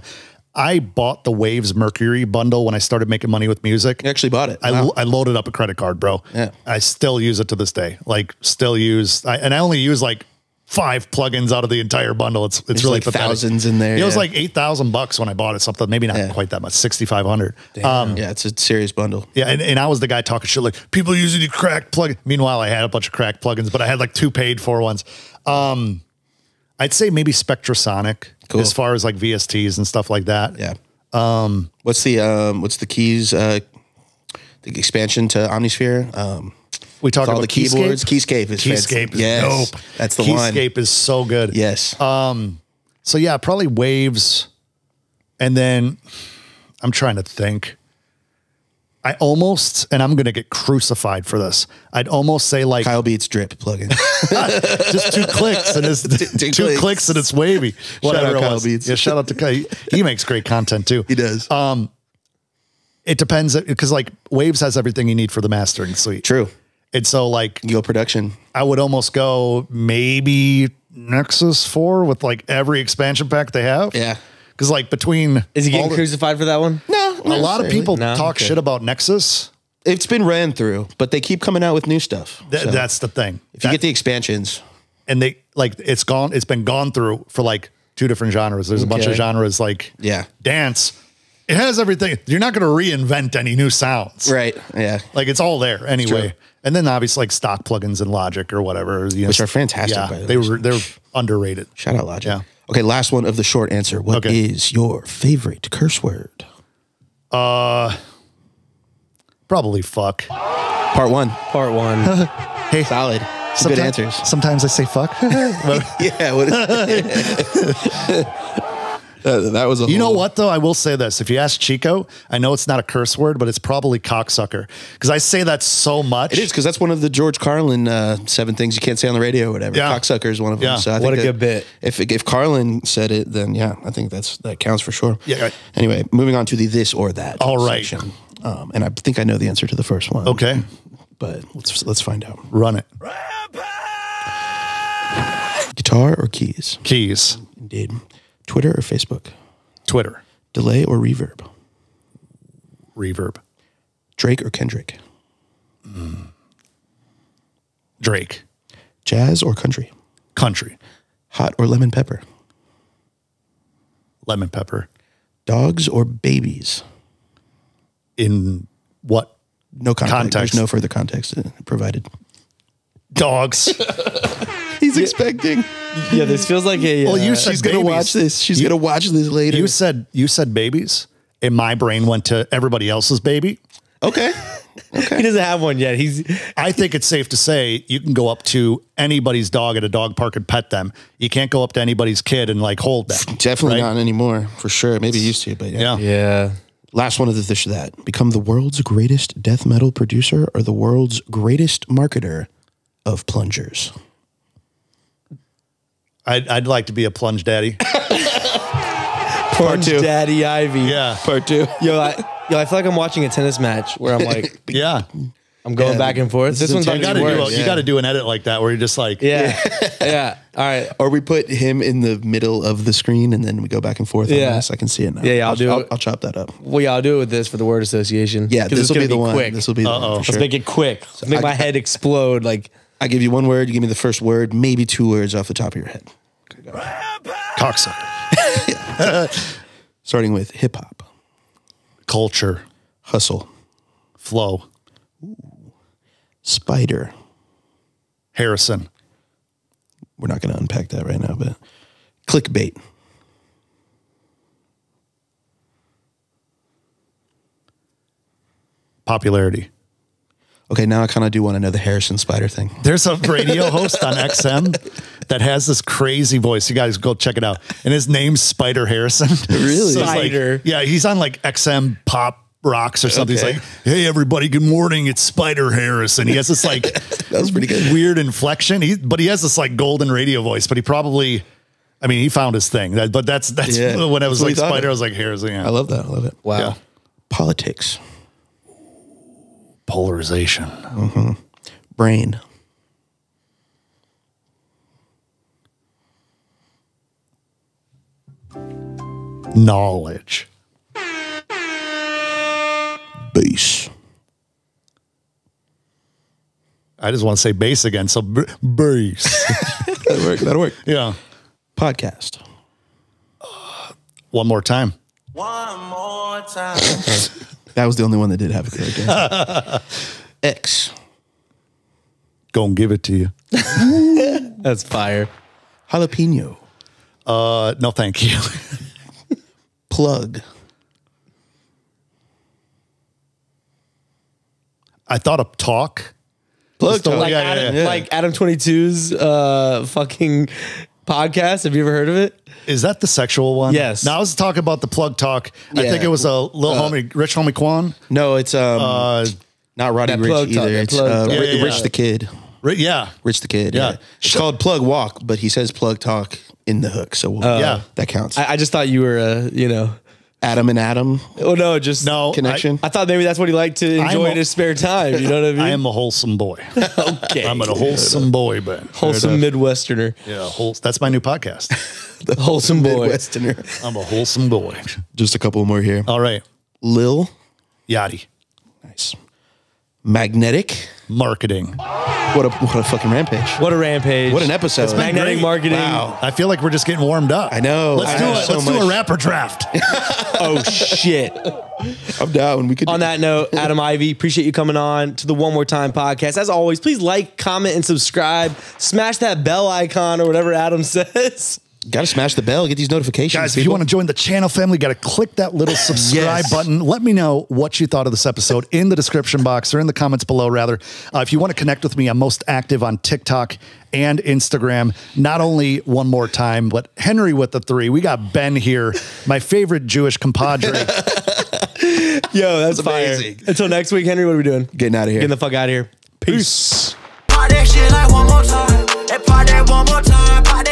I bought the Waves Mercury bundle when I started making money with music. You actually bought it. I loaded up a credit card, bro. Yeah. I still use it to this day. Like and I only use like 5 plugins out of the entire bundle. It's really like pathetic. thousands in there. It was like $8,000 when I bought it. Something maybe not quite that much, 6,500. Yeah, it's a serious bundle. Yeah, and I was the guy talking shit like people using the cracked plugin. Meanwhile, I had a bunch of cracked plugins, but I had like 2 paid for ones. I'd say maybe Spectrasonic as far as like VSTs and stuff like that. Yeah. What's the keys? The expansion to Omnisphere. We talked about the keyboards. Keyscape is dope. That's the one. Keyscape is so good. Yes. So yeah, probably Waves, and then I'm trying to think. I almost, and I'm gonna get crucified for this. I'd almost say like Kyle Beats drip plugin. just 2 clicks and it's two clicks and it's wavy. Whatever Shout out it Kyle was. Beats. Yeah, shout out to Kyle. He makes great content too. He does. It depends because like Waves has everything you need for the mastering suite. True. And so like You go production. I would almost go maybe Nexus 4 with like every expansion pack they have. Yeah. Because like between Is he getting crucified for that one? No. a lot of people No? talk Okay. shit about Nexus. It's been ran through, but they keep coming out with new stuff. So That's the thing. if you get the expansions, And they like it's been gone through for like 2 different genres. There's a bunch of Okay. genres like yeah. dance. It has everything. You're not going to reinvent any new sounds. Right. Yeah. Like it's all there anyway. true. And then obviously like stock plugins and Logic or whatever, Which are fantastic, Yeah, by the way. they're underrated. Shout out Logic. Yeah. Okay, last one of the short answer. What is your favorite curse word? Probably fuck. Part 1. Part 1. Hey, Solid. Good answers. Sometimes I say fuck. Yeah. What that was a You know what though? I will say this. If you ask Chico, I know it's not a curse word, but it's probably cocksucker. Because I say that so much. It is, because that's one of the George Carlin 7 things you can't say on the radio or whatever. Yeah. Cocksucker is one of them. Yeah. So I What think a good bit. If Carlin said it, then yeah, I think that counts for sure. Yeah, right. Anyway, moving on to the this or that. All right. section. And I think I know the answer to the first one. Okay. But let's find out. Run it. Guitar or keys? Keys. Indeed. Twitter or Facebook? Twitter. Delay or reverb? Reverb. Drake or Kendrick? Drake. Jazz or country? Country. Hot or lemon pepper? Lemon pepper. Dogs or babies? In what? No context. Context. There's no further context provided. Dogs. He's expecting. Yeah, this feels like a. Well, you said She's gonna babies. watch this. She's gonna watch this later. You said babies, and my brain went to everybody else's baby. Okay. he doesn't have one yet. I think it's safe to say you can go up to anybody's dog at a dog park and pet them. You can't go up to anybody's kid and like hold them. Definitely right? not anymore, for sure. Maybe used to, but yeah. Yeah. Last one of this or that. Become the world's greatest death metal producer or the world's greatest marketer of plungers. I'd like to be a plunge daddy. Part two. Daddy Ivy. Yeah. Part 2. I feel like I'm watching a tennis match where I'm like, Yeah. I'm going back and forth. This one's You about got to to be do worse. you got to do an edit like that where you're just like, Yeah. Yeah. All right. Or we put him in the middle of the screen and then we go back and forth on Yeah. this. I can see it now. Yeah, I'll do it. I'll chop that up. Well, yeah, I'll do it with this for the word association. Yeah, 'Cause this will gonna be the one. Quick. This will be the one for Let's sure. make it quick. Let's make my head explode. Like, I give you one word, you give me the first word, maybe 2 words off the top of your head. cocksucker. Starting with hip hop, Culture, hustle, flow, spider. Harrison, We're not going to unpack that right now, but clickbait. popularity. Okay, now I kind of do want to know the Harrison Spider thing. There's a radio host on XM that has this crazy voice. You guys go check it out. And his name's Spider Harrison. Really? So it's Spider. Like, yeah, he's on like XM Pop Rocks or something. Okay. He's like, hey, everybody, good morning. It's Spider Harrison. He has this like That was pretty good. weird inflection. But he has this like golden radio voice. But he probably, I mean, he found his thing. But that's Yeah. when I was That's what like he thought Spider, of. I was like Harrison. Yeah. I love that. I love it. wow. Yeah. Politics, Polarization. brain, Knowledge. bass, I just want to say bass again. So bass. That'll work. That'll work. Yeah. Podcast, One more time. One more time. that was the only one that did have a good answer. X, Gonna give it to you. That's fire. jalapeno, No, thank you. plug, I thought of talk. plug. the- talk. Like, yeah, Adam, yeah. like Adam 22's fucking podcast. Have you ever heard of it? Is that the sexual one? Yes. Now I was talking about the plug talk. I Yeah. think it was a little homie, Rich Homie Quan. No, it's not Roddy that Rich plug talk, either. that It's plug talk. Yeah, yeah, Rich yeah. the Kid. Yeah. Rich the Kid. Yeah. Yeah. It's called Plug Walk, but he says Plug Talk in the hook. So Yeah. that counts. I just thought you were, Adam and Adam oh no, just No. connection. I thought maybe that's what he liked to enjoy I'm in a- his spare time. You know what I mean? I am a wholesome boy. okay. I'm a wholesome boy, Ben. wholesome Midwesterner. Yeah. That's my new podcast. the wholesome boy. Midwesterner. I'm a wholesome boy. Just a couple more here. All right. Lil. Yachty. Nice. Magnetic. Marketing. What a fucking rampage. What a rampage. What an episode. It's been Magnetic great. marketing. Wow. I feel like we're just getting warmed up. I know. Let's I do know it. so Let's do a much. rapper draft. Oh shit. I'm down. We could On that note, Adam Ivy, appreciate you coming on to the One More Time podcast. As always, please like, comment, and subscribe. Smash that bell icon or whatever Adam says. Got to smash the bell. Get these notifications. Guys, if you want to join the channel family, got to click that little subscribe Yes. button. Let me know what you thought of this episode in the description box or in the comments below, rather. If you want to connect with me, I'm most active on TikTok and Instagram. Not only One More Time, but Henry with the 3. We got Ben here, my favorite Jewish compadre. Yo, that's fire. amazing. Until next week, Henry, what are we doing? Getting out of here. Getting the fuck out of here. Peace. Pop that shit like one more time. And pop that one more time. Pop that